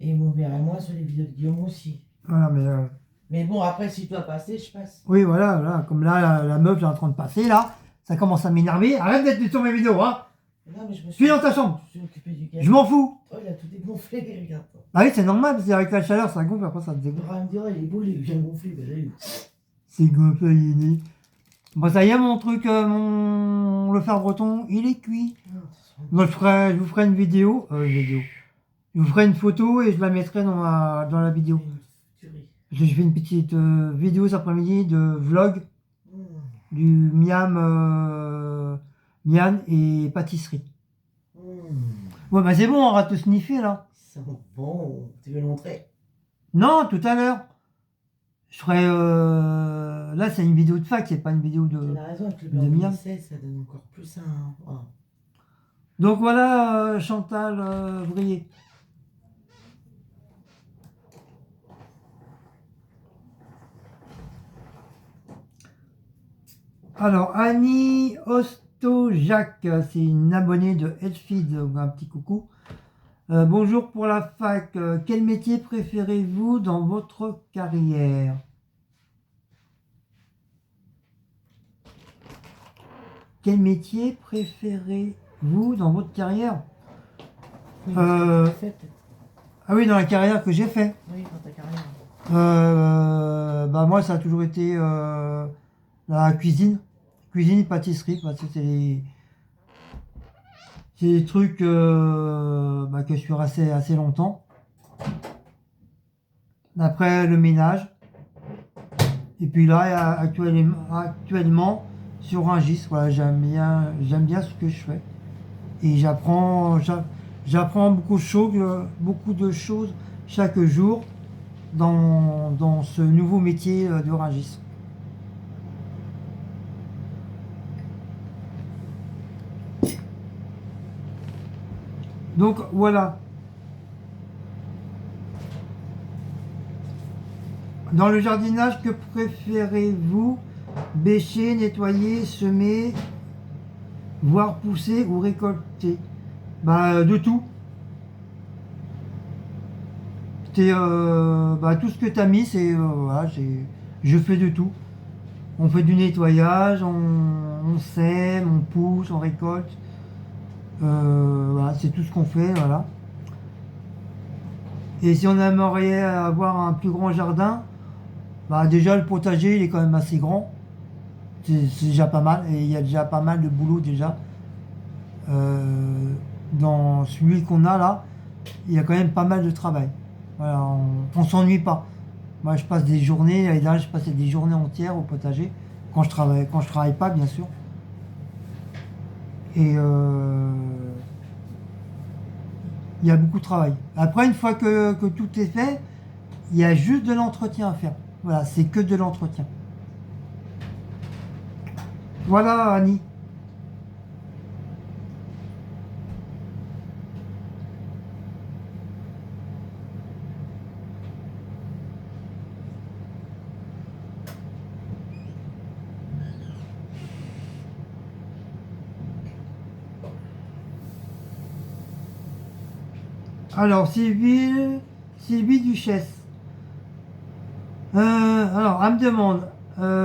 Et vous verrez, moi, sur les vidéos de Guillaume aussi. Voilà, Mais bon, après, si je dois passer, je passe. oui, voilà, comme là, la meuf est en train de passer, là, ça commence à m'énerver. Arrête d'être sur mes vidéos, hein. Non, mais je me Suis dans ta chambre. Je suis occupé du gars. Je m'en fous. Oh, il a tout dégonflé, regarde. Ah oui, c'est normal, parce qu'avec la chaleur, ça gonfle, après ça te Il dégonfle. va me dire, il est beau, il vient gonfler. Ben, là, C'est gonflé, il est né. Bon, ça y est, mon truc, le fer breton, il est cuit. Donc, je vous ferai une vidéo. Je vous ferai une photo et je la mettrai dans la vidéo. Je fais une petite vidéo cet après-midi de vlog du miam et pâtisserie. Ouais, c'est bon, on va te sniffer là. Ça sent bon. Tu veux le montrer? Non, tout à l'heure. Je ferai. Là, c'est une vidéo de fac, c'est pas une vidéo de. Tu as raison, avec le de beurre miam. glacé, ça donne encore plus un. Oh. Donc voilà, Chantal Vrier. Alors, Annie Ostojac, c'est une abonnée de Headfeed, un petit coucou. Bonjour pour la fac. Quel métier préférez-vous dans votre carrière? Quel métier préférez-vous dans votre carrière? Oui, Euh, parce que tu fais, peut-être. Ah oui, dans la carrière que j'ai fait. Oui, dans ta carrière. Bah moi, ça a toujours été la cuisine. Cuisine, pâtisserie, parce que c'est des trucs bah, que je suis resté assez longtemps. Après, le ménage. Et puis là, actuellement, sur Rungis, voilà, j'aime bien ce que je fais. Et j'apprends beaucoup de choses chaque jour dans ce nouveau métier de Rungis. Donc voilà. Dans le jardinage, que préférez-vous? Bêcher, nettoyer, semer, voir pousser ou récolter? Bah, de tout. Bah, tout ce que tu as mis, voilà, je fais de tout. On fait du nettoyage, on sème, on pousse, on récolte. Voilà, c'est tout ce qu'on fait, voilà. Et si on aimerait avoir un plus grand jardin, bah déjà le potager il est quand même assez grand. C'est déjà pas mal. Et il y a déjà pas mal de boulot déjà. Dans celui qu'on a là, il y a quand même pas mal de travail. Voilà, on s'ennuie pas. Moi je passe des journées, l'année dernière je passais des journées entières au potager, quand je travaille pas bien sûr. Et il y a beaucoup de travail. Après, une fois que tout est fait, il y a juste de l'entretien à faire. Voilà, c'est que de l'entretien. Voilà, Annie. Alors, Sylvie Duchesse. Alors, elle me demande,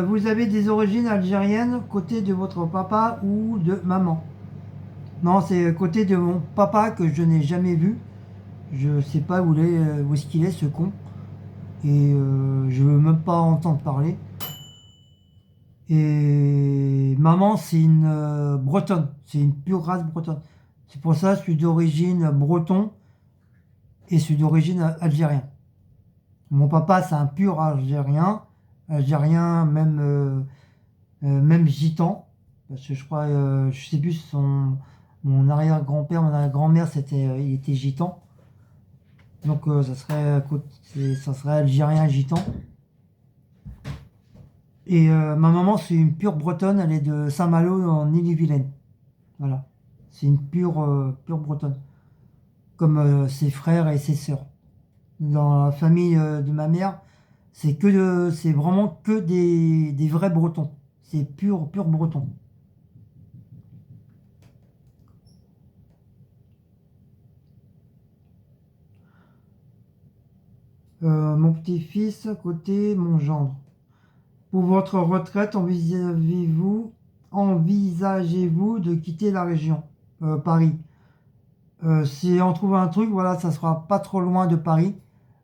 vous avez des origines algériennes côté de votre papa ou de maman? Non, c'est côté de mon papa que je n'ai jamais vu. Je sais pas où est-ce qu'il est, ce con. Et je veux même pas entendre parler. Et maman, c'est une bretonne. C'est une pure race bretonne. C'est pour ça que je suis d'origine breton et je suis d'origine algérienne. Mon papa, c'est un pur algérien. Algérien, même gitan. Parce que je crois, je sais plus, mon arrière-grand-père, mon arrière-grand-mère, il était gitan. Donc ça serait algérien gitan. Et ma maman, c'est une pure bretonne, elle est de Saint-Malo en Ille-et-Vilaine. Voilà. C'est une pure bretonne. Comme ses frères et ses sœurs. Dans la famille de ma mère, c'est vraiment que des vrais bretons. C'est pur breton. Mon petit-fils, côté mon gendre. Pour votre retraite, envisagez-vous de quitter la région, Paris? Si on trouve un truc, voilà, ça sera pas trop loin de Paris,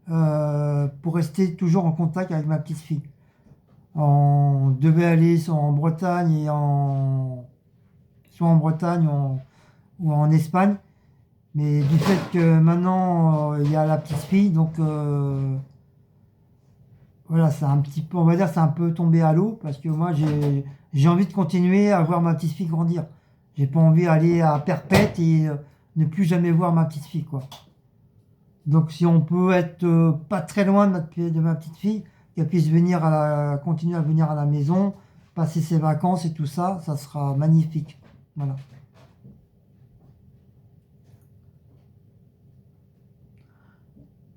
pour rester toujours en contact avec ma petite fille. On devait aller soit en Bretagne ou en Espagne, mais du fait que maintenant il y a la petite fille, donc voilà, c'est un petit peu, on va dire, c'est un peu tombé à l'eau parce que moi j'ai envie de continuer à voir ma petite fille grandir. J'ai pas envie d'aller à Perpète et ne plus jamais voir ma petite fille, quoi. Donc si on peut être pas très loin de ma petite fille, qu'elle puisse continuer à venir à la maison, passer ses vacances et tout ça, ça sera magnifique. Voilà.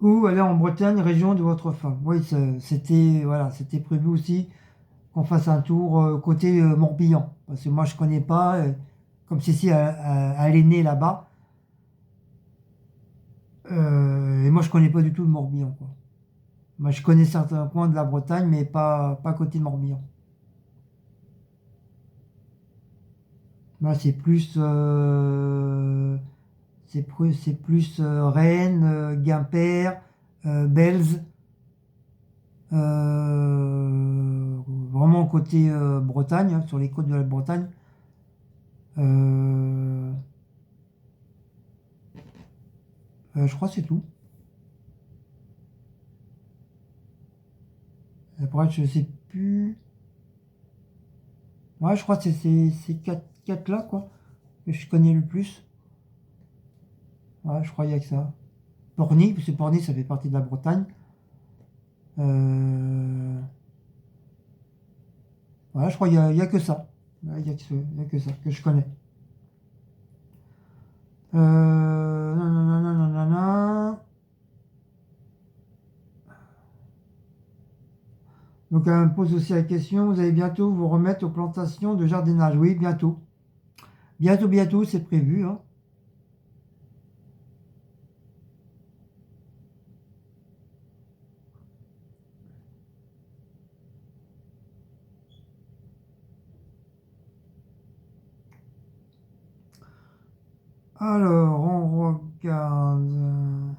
Ou aller en Bretagne, région de votre femme. Oui, c'était prévu aussi qu'on fasse un tour côté Morbihan. Parce que moi je connais pas, comme Cécile elle est née là-bas. Et moi, je connais pas du tout le Morbihan, quoi. Moi, je connais certains coins de la Bretagne, mais pas côté Morbihan. Moi, c'est plus Rennes, Quimper, Belz, vraiment côté Bretagne, hein, sur les côtes de la Bretagne. Euh, je crois que c'est tout. Après, je sais plus. Ouais, je crois que c'est ces quatre là, quoi, que je connais le plus. Ouais, je crois qu'il y a que ça. Porny, parce que Porny, ça fait partie de la Bretagne. Euh, ouais, je crois qu'il y a que ça. Ouais, il y a que ça que je connais. Nanana, nanana. Donc, elle me pose aussi la question, vous allez bientôt vous remettre aux plantations de jardinage? Oui, bientôt. Bientôt, bientôt, c'est prévu, hein. Alors, on regarde.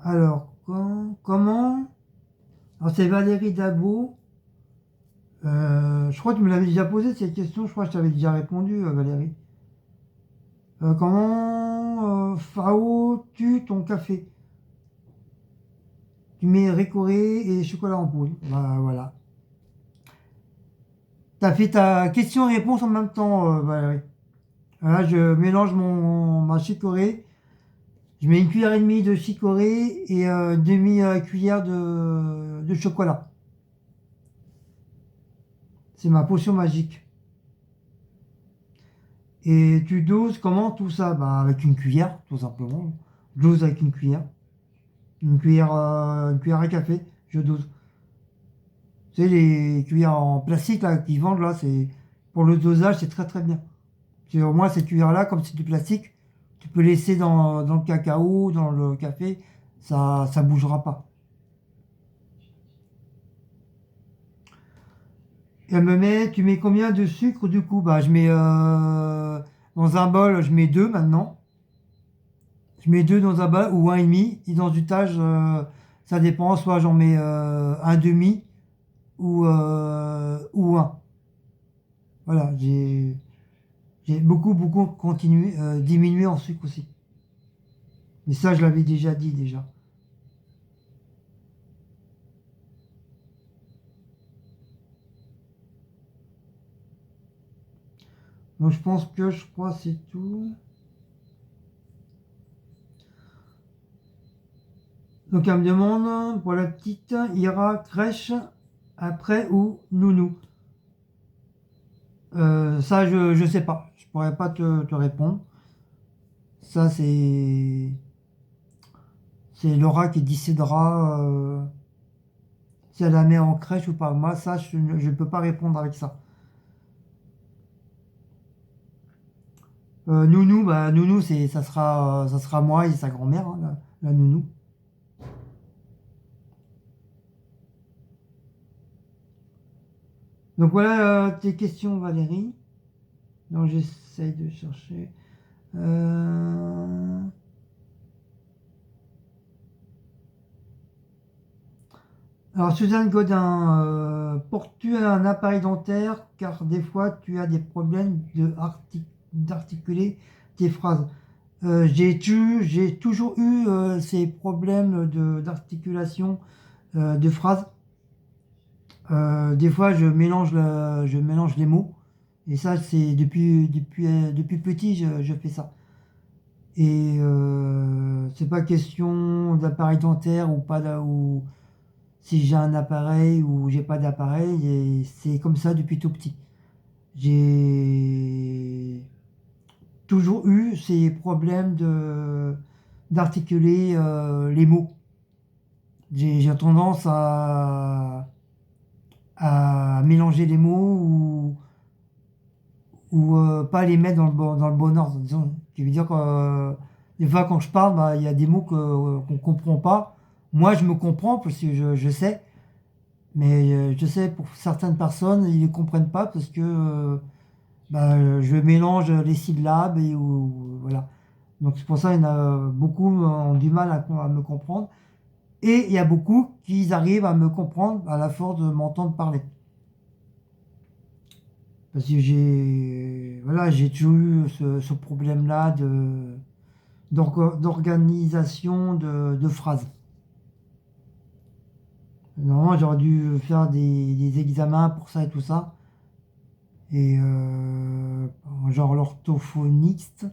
Alors, comment? Alors, c'est Valérie Dabo. Je crois que tu me l'avais déjà posé cette question, je crois que je t'avais déjà répondu, Valérie. Comment Fao tue ton café? Tu mets récoré et chocolat en poudre. Bah, voilà. T'as fait ta question et réponse en même temps, Valérie. Là, je mélange ma chicorée. Je mets une cuillère et demie de chicorée et demi-cuillère de chocolat. C'est ma potion magique. Et tu doses comment tout ça? Bah, avec une cuillère, tout simplement. Je dose avec une cuillère. Une cuillère à café, je dose. Tu sais, les cuillères en plastique là, qu'ils vendent là, c'est pour le dosage, c'est très très bien. Au moins, cette cuillère-là, comme c'est du plastique, tu peux laisser dans le cacao, dans le café, ça bougera pas. Et elle me met, tu mets combien de sucre du coup? Bah, je mets dans un bol, je mets deux maintenant. Je mets deux dans un bol ou un et demi. Et dans du tage, ça dépend. Soit j'en mets un demi ou un. Voilà, j'ai beaucoup continué, diminué en sucre aussi. Mais ça, je l'avais déjà dit déjà. Donc je pense que je crois que c'est tout. Donc elle me demande pour la petite, ira crèche après ou nounou? Ça, je sais pas. Je pourrais pas te répondre. Ça, c'est Laura qui décidera si elle la met en crèche ou pas. Moi, ça, je ne peux pas répondre avec ça. Nounou, bah, nounou, ça sera moi et sa grand-mère, hein, la nounou. Donc voilà tes questions, Valérie. Donc j'essaye de chercher. Euh, Alors Suzanne Godin, portes-tu un appareil dentaire car des fois tu as des problèmes d'articuler tes phrases? J'ai toujours eu ces problèmes d'articulation de phrases. Des fois je mélange les mots et ça c'est depuis petit je fais ça. Et c'est pas question d'appareil dentaire ou pas ou si j'ai un appareil ou j'ai pas d'appareil et c'est comme ça depuis tout petit. J'ai toujours eu ces problèmes de d'articuler les mots. J'ai tendance à mélanger les mots ou pas les mettre dans le bon ordre. Disons. Ce qui veut dire que des fois quand je parle, bah, il y a des mots qu'on ne comprend pas. Moi je me comprends parce que je sais, mais je sais pour certaines personnes, ils ne comprennent pas parce que bah, je mélange les syllabes voilà. Donc c'est pour ça qu'il y en a beaucoup ont du mal à me comprendre. Et il y a beaucoup qui arrivent à me comprendre à la force de m'entendre parler. Parce que j'ai toujours eu ce problème-là d'organisation de phrases. Normalement, j'aurais dû faire des examens pour ça et tout ça. Et genre l'orthophoniste.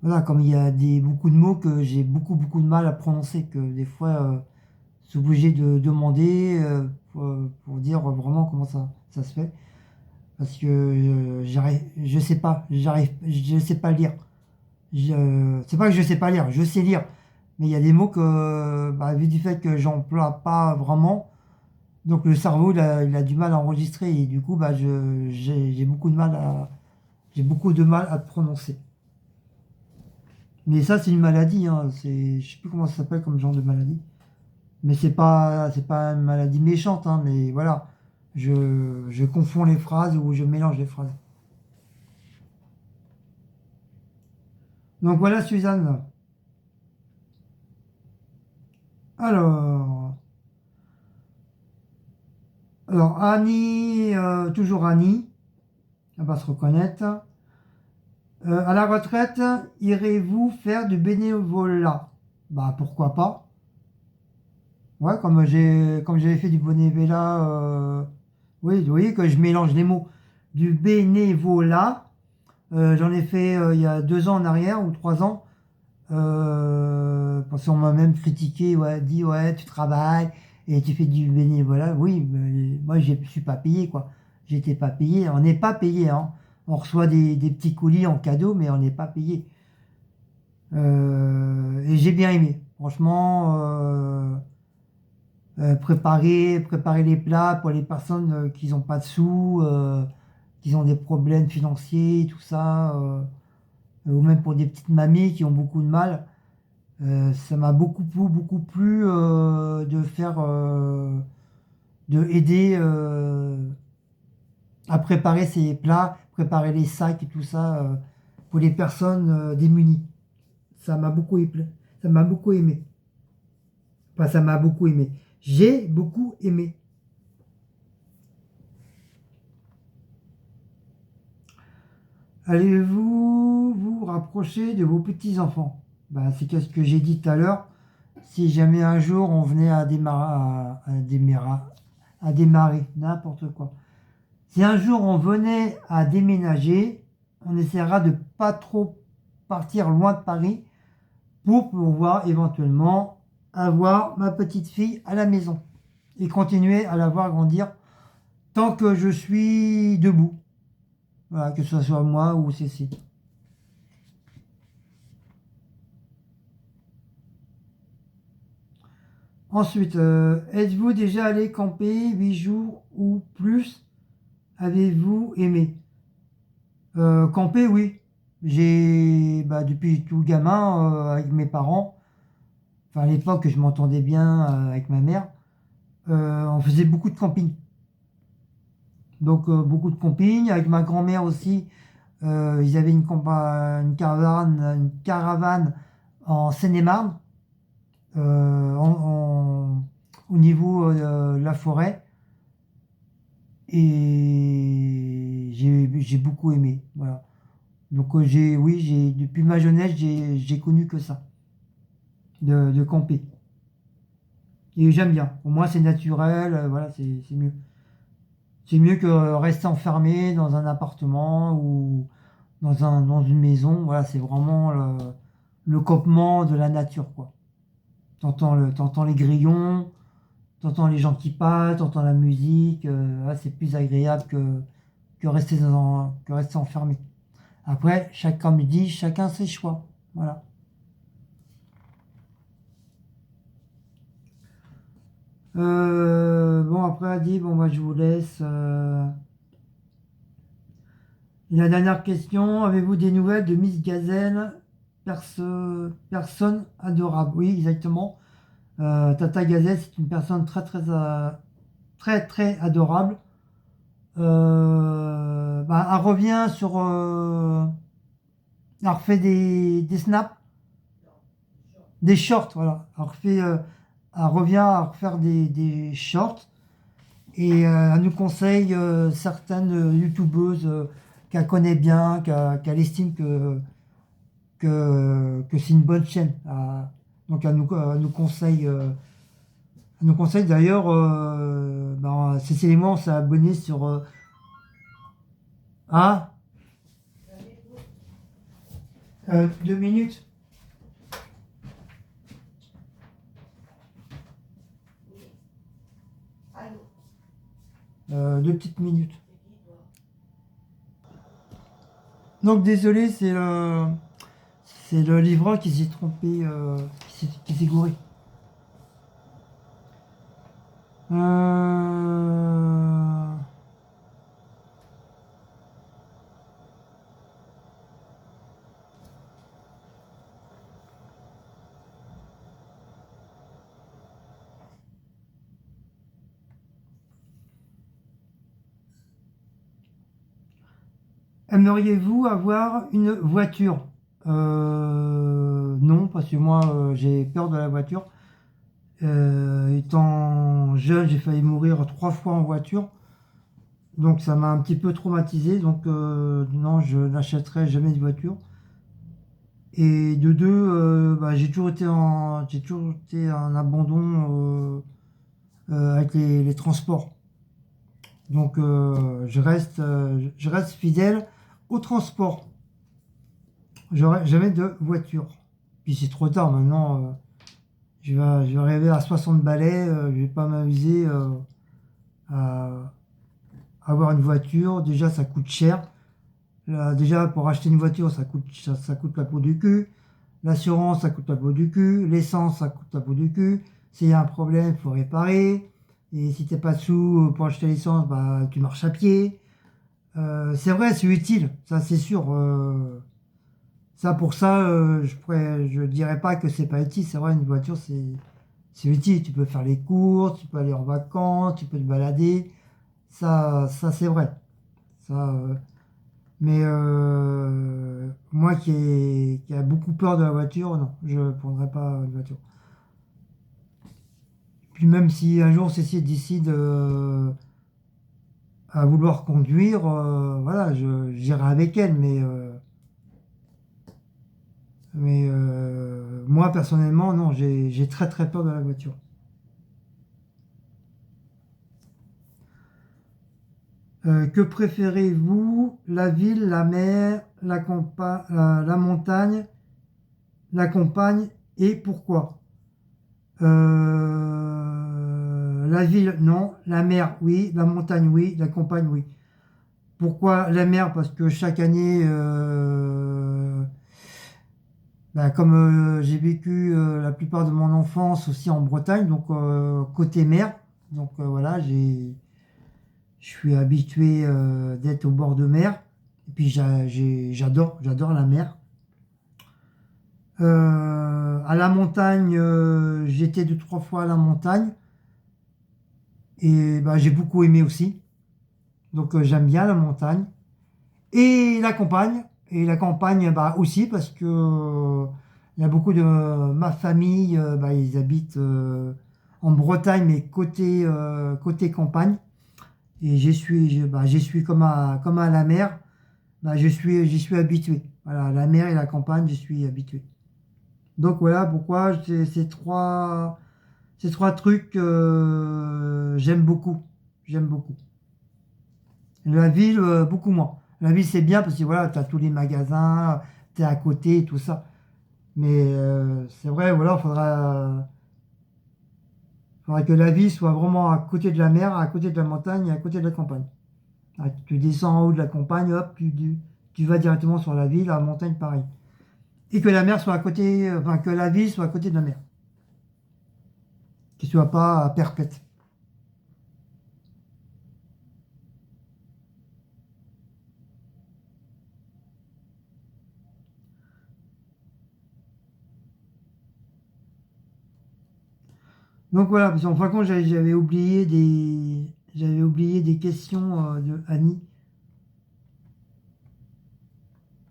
Voilà, comme il y a beaucoup de mots que j'ai beaucoup de mal à prononcer, que des fois, je suis obligé de demander pour dire vraiment comment ça se fait. Parce que je sais pas lire. C'est pas que je sais pas lire, je sais lire. Mais il y a des mots que, bah, vu du fait que j'emploie pas vraiment, donc le cerveau, il a du mal à enregistrer et du coup, bah, j'ai beaucoup de mal à prononcer. Mais ça, c'est une maladie, hein. Je sais plus comment ça s'appelle comme genre de maladie. Mais c'est pas une maladie méchante, hein, mais voilà. Je confonds les phrases ou je mélange les phrases. Donc voilà, Suzanne. Alors, Annie, toujours Annie, elle va se reconnaître. À la retraite, irez-vous faire du bénévolat? Bah pourquoi pas? Ouais, comme j'avais fait du bénévolat, oui, vous voyez que je mélange les mots. Du bénévolat, j'en ai fait il y a 2 ans en arrière ou 3 ans. Parce qu'on m'a même critiqué, ouais, dit ouais, tu travailles et tu fais du bénévolat. Oui, mais moi je suis pas payé quoi. J'étais pas payé. On n'est pas payé, hein. On reçoit des petits colis en cadeau, mais on n'est pas payé. Et j'ai bien aimé. Franchement, préparer les plats pour les personnes qui n'ont pas de sous, qui ont des problèmes financiers, tout ça, ou même pour des petites mamies qui ont beaucoup de mal. Ça m'a beaucoup plu de aider à préparer ces plats, préparer les sacs et tout ça pour les personnes démunies. Ça m'a beaucoup aimé. Ça m'a beaucoup aimé. Enfin, ça m'a beaucoup aimé. J'ai beaucoup aimé. Allez-vous vous rapprocher de vos petits-enfants? Ben, c'est ce que j'ai dit tout à l'heure. Si jamais un jour on venait à démarrer, n'importe quoi. Si un jour on venait à déménager, on essaiera de pas trop partir loin de Paris pour pouvoir éventuellement avoir ma petite fille à la maison et continuer à la voir grandir tant que je suis debout. Voilà, que ce soit moi ou Cécile. Ensuite, êtes-vous déjà allé camper 8 jours ou plus? Avez-vous aimé? Camper, oui. Depuis tout gamin, avec mes parents, enfin à l'époque, je m'entendais bien avec ma mère, on faisait beaucoup de camping. Donc, beaucoup de camping. Avec ma grand-mère aussi, ils avaient une caravane en Seine-et-Marne, au niveau de la forêt. Et j'ai beaucoup aimé. Voilà. Donc oui, depuis ma jeunesse, j'ai connu que ça, de camper. Et j'aime bien. Au moins c'est naturel, voilà, c'est mieux. C'est mieux que rester enfermé dans un appartement ou dans une maison. Voilà, c'est vraiment le campement de la nature, quoi. T'entends les grillons, t'entends les gens qui passent, t'entends la musique. Là, c'est plus agréable que rester enfermé. Après, chacun ses choix. Voilà. Bon, après, elle dit, bon, moi, je vous laisse. Et la dernière question, avez-vous des nouvelles de Miss Gazelle, personne adorable? Oui, exactement. Tata Gazelle, c'est une personne très adorable. Elle revient sur... elle refait des snaps, des shorts, voilà. Elle revient à refaire des shorts. Et elle nous conseille certaines youtubeuses qu'elle connaît bien, qu'elle estime que c'est une bonne chaîne. Donc elle nous conseille d'ailleurs, Cécile et moi on s'est abonné sur... ah, 2 minutes. Allô. 2 petites minutes. Donc désolé, c'est le livreur qui s'est trompé, qui s'est gouré. Aimeriez-vous avoir une voiture? Non, parce que moi, j'ai peur de la voiture. Étant jeune, j'ai failli mourir 3 fois en voiture. Donc ça m'a un petit peu traumatisé. Donc non, je n'achèterai jamais de voiture. Et de deux, j'ai toujours été en abandon avec les transports. Donc je reste fidèle au transport. J'aurai jamais de voiture. Puis c'est trop tard maintenant. Je vais arriver à 60 balais. Je vais pas m'amuser à avoir une voiture. Déjà, ça coûte cher. Là, déjà, pour acheter une voiture, ça coûte la peau du cul. L'assurance, ça coûte la peau du cul. L'essence, ça coûte la peau du cul. S'il y a un problème, il faut réparer. Et si t'as pas de sous pour acheter l'essence, bah, tu marches à pied. C'est vrai, c'est utile, ça c'est sûr. Ça pour ça, je dirais pas que c'est pas utile. C'est vrai, une voiture c'est utile. Tu peux faire les courses, tu peux aller en vacances, tu peux te balader. Ça c'est vrai. Ça, mais moi qui a beaucoup peur de la voiture, non, je ne prendrais pas une voiture. Puis même si un jour Cécile décide à vouloir conduire, voilà, j'irai avec elle, mais moi personnellement, non, j'ai très peur de la voiture. Que préférez-vous, la ville, la mer, la montagne, la campagne et pourquoi? La ville, non. La mer, oui. La montagne, oui. La campagne, oui. Pourquoi la mer? Parce que chaque année, comme j'ai vécu la plupart de mon enfance aussi en Bretagne, donc côté mer, donc voilà, je suis habitué d'être au bord de mer. Et puis j'adore la mer. À la montagne, j'étais 2, 3 fois à la montagne et j'ai beaucoup aimé aussi. Donc j'aime bien la montagne et la campagne. Et la campagne aussi parce que il y a beaucoup de ma famille, ils habitent en Bretagne mais côté campagne. Et j'y suis comme à la mer, j'y suis habitué. Voilà, la mer et la campagne, j'y suis habitué. Donc voilà pourquoi ces trois trucs, j'aime beaucoup. J'aime beaucoup. La ville, beaucoup moins. La ville, c'est bien parce que voilà, tu as tous les magasins, tu es à côté, tout ça. Mais c'est vrai, voilà, faudra que la ville soit vraiment à côté de la mer, à côté de la montagne et à côté de la campagne. Ah, tu descends en haut de la campagne, hop, tu vas directement sur la ville, la montagne, pareil. Et que la mer soit à côté, que la ville soit à côté de la mer. Qu'il ne soit pas perpète. Donc voilà, parce qu'en fin de compte, j'avais oublié des questions de Annie.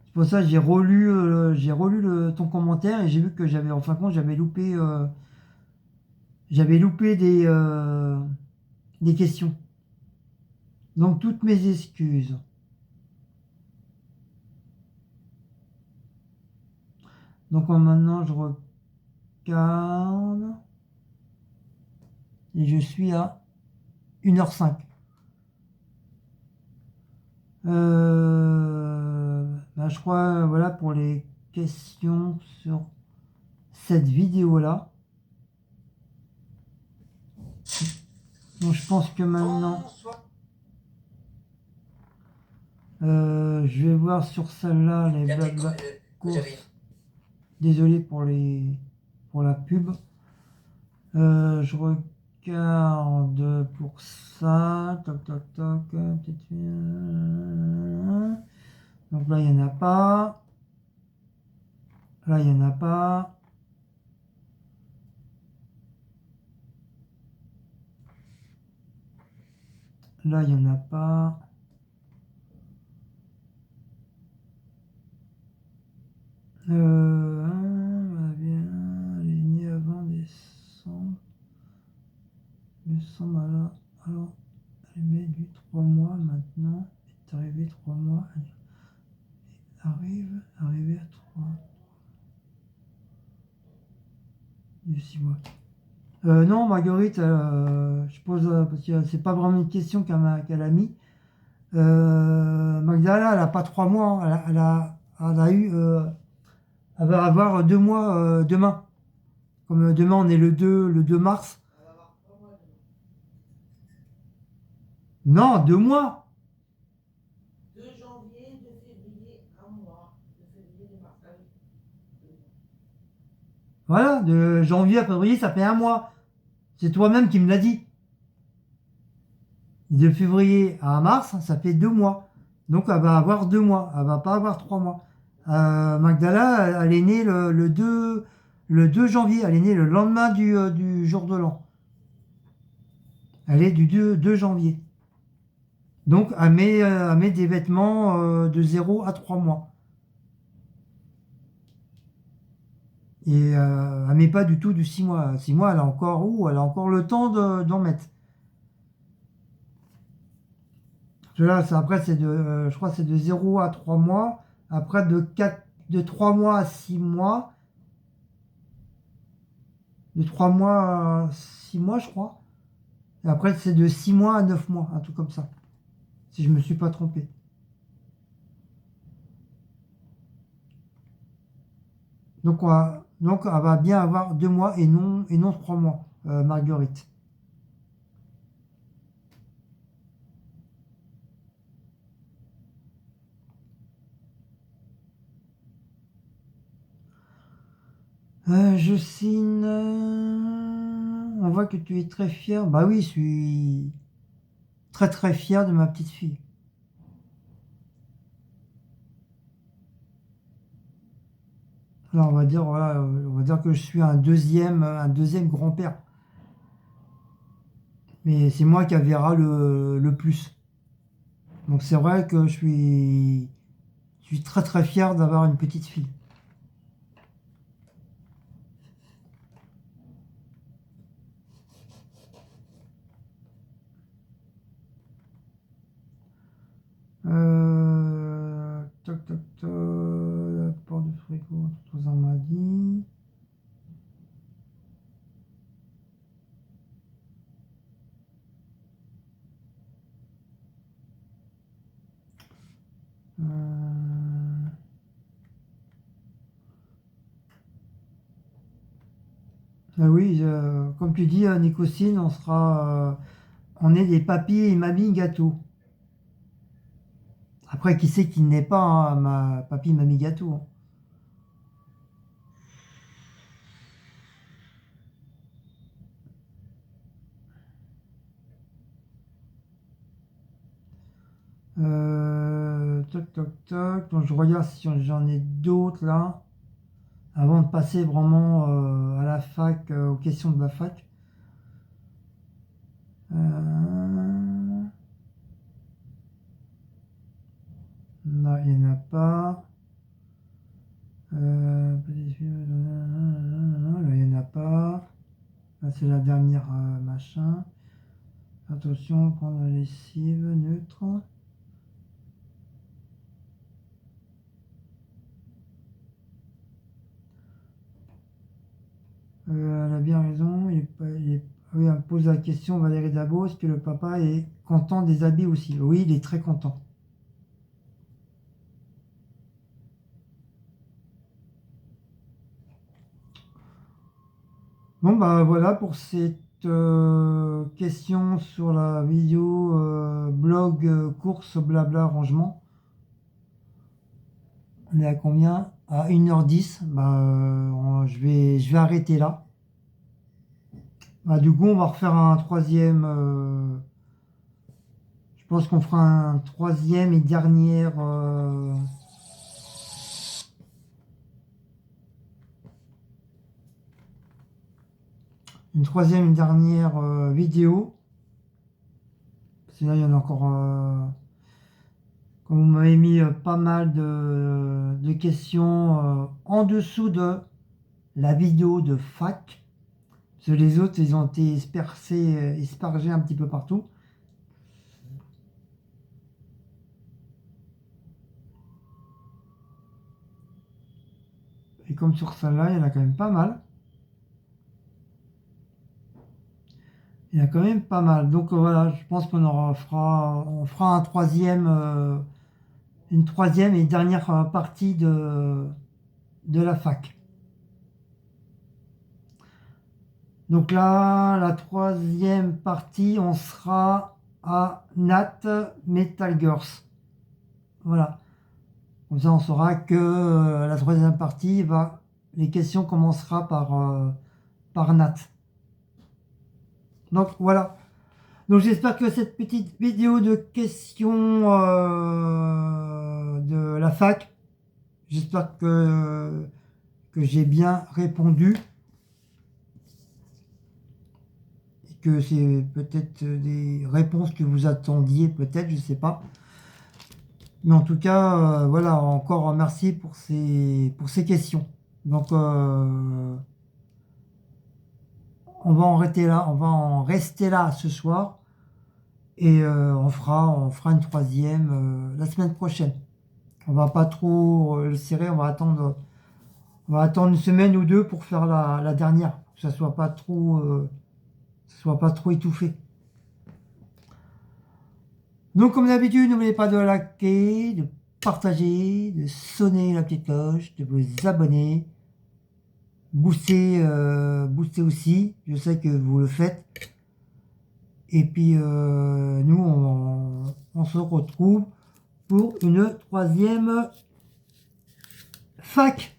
C'est pour ça que j'ai relu ton commentaire et j'ai vu que en fin de compte, j'avais loupé des questions. Donc toutes mes excuses. Donc maintenant, je regarde et je suis à 1h05. Bah, je crois, voilà pour les questions sur cette vidéo-là. Donc je pense que maintenant, je vais voir sur celle-là les blabla courses. Désolé pour la pub. Je regarde pour ça. Toc toc toc. Donc là, il n'y en a pas. Là, il n'y en a pas. Là, il n'y en a pas. Bien, elle est née avant décembre. Décembre, alors, elle met du 3 mois maintenant. Elle est arrivée 3 mois. Elle arrivée à 3. Du 6 mois. Non, Marguerite, je pose, parce que c'est pas vraiment une question qu'elle a mis. Magdala, elle a pas 3 mois, hein. Elle a eu, elle va avoir 2 mois demain. Comme demain, on est le 2 mars. Non, 2 mois. 2 janvier, 2 février, 1 mois. 2 février, 2 mars. Ah oui. Voilà, de janvier à février, ça fait 1 mois. C'est toi-même qui me l'as dit. De février à mars, ça fait 2 mois. Donc elle va avoir 2 mois. Elle va pas avoir 3 mois. Magdala, elle est née le 2 janvier. Elle est née le lendemain du jour de l'an. Elle est du 2 janvier. Donc elle met des vêtements de 0 à 3 mois. Et elle met pas du tout du 6 mois. 6 mois, elle a encore le temps d'en mettre. Là, après, je crois que c'est de 0 à 3 mois. Après, de 3 mois à 6 mois. De 3 mois à 6 mois, je crois. Et après, c'est de 6 mois à 9 mois, un truc comme ça. Si je me suis pas trompé. Donc elle va bien avoir 2 mois et non 3 mois, Marguerite. Jocelyne, on voit que tu es très fière. Bah oui, je suis très très fier de ma petite fille. Alors voilà, on va dire que je suis un deuxième grand-père. Mais c'est moi qui verra le plus. Donc c'est vrai que je suis très très fier d'avoir une petite fille. Toc toc toc, port de frigo, tout ça on m'a dit. Ah oui, comme tu dis, Nicocine, on est des papis et mamies gâteaux. Après, qui c'est qui n'est pas, hein, ma papy, mamie gâteau, hein. Toc toc toc. Donc je regarde si j'en ai d'autres là, avant de passer vraiment à la fac, aux questions de la fac. Attention, prendre la lessive neutre. Elle a bien raison. Oui, elle me pose la question, Valérie Dabo, est-ce que le papa est content des habits aussi? Oui, il est très content. Bon, bah voilà pour cette question sur la vidéo blog course blabla rangement. On est à combien? À 1h10. Bah, je vais arrêter là. Bah, du coup, on va refaire un troisième. Je pense qu'on fera un troisième et dernière. Une troisième et dernière vidéo. Parce que là, il y en a encore. Comme vous m'avez mis pas mal de questions en dessous de la vidéo de fac. Parce que les autres, ils ont été espargés un petit peu partout. Et comme sur celle-là, il y en a quand même pas mal. Il y en a quand même pas mal. Donc voilà, je pense on fera un troisième, une troisième et dernière partie de la fac. Donc là, la troisième partie, on sera à Nat Metal Girls. Voilà. Comme ça, on saura que la troisième partie, les questions commencera par Nat. Donc voilà. Donc j'espère que cette petite vidéo de questions de la fac, j'espère que j'ai bien répondu. Et que c'est peut-être des réponses que vous attendiez, peut-être, je ne sais pas. Mais en tout cas, voilà, encore merci pour ces questions. Donc, on va en rester là ce soir. Et on fera une troisième la semaine prochaine. On va pas trop le serrer, on va attendre une semaine ou deux pour faire la dernière, que ça soit pas trop étouffé. Donc comme d'habitude, n'oubliez pas de liker, de partager, de sonner la petite cloche, de vous abonner, booster aussi, je sais que vous le faites. Et puis nous, on se retrouve pour une troisième fac.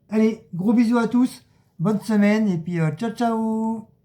Allez, gros bisous à tous, bonne semaine et puis ciao ciao.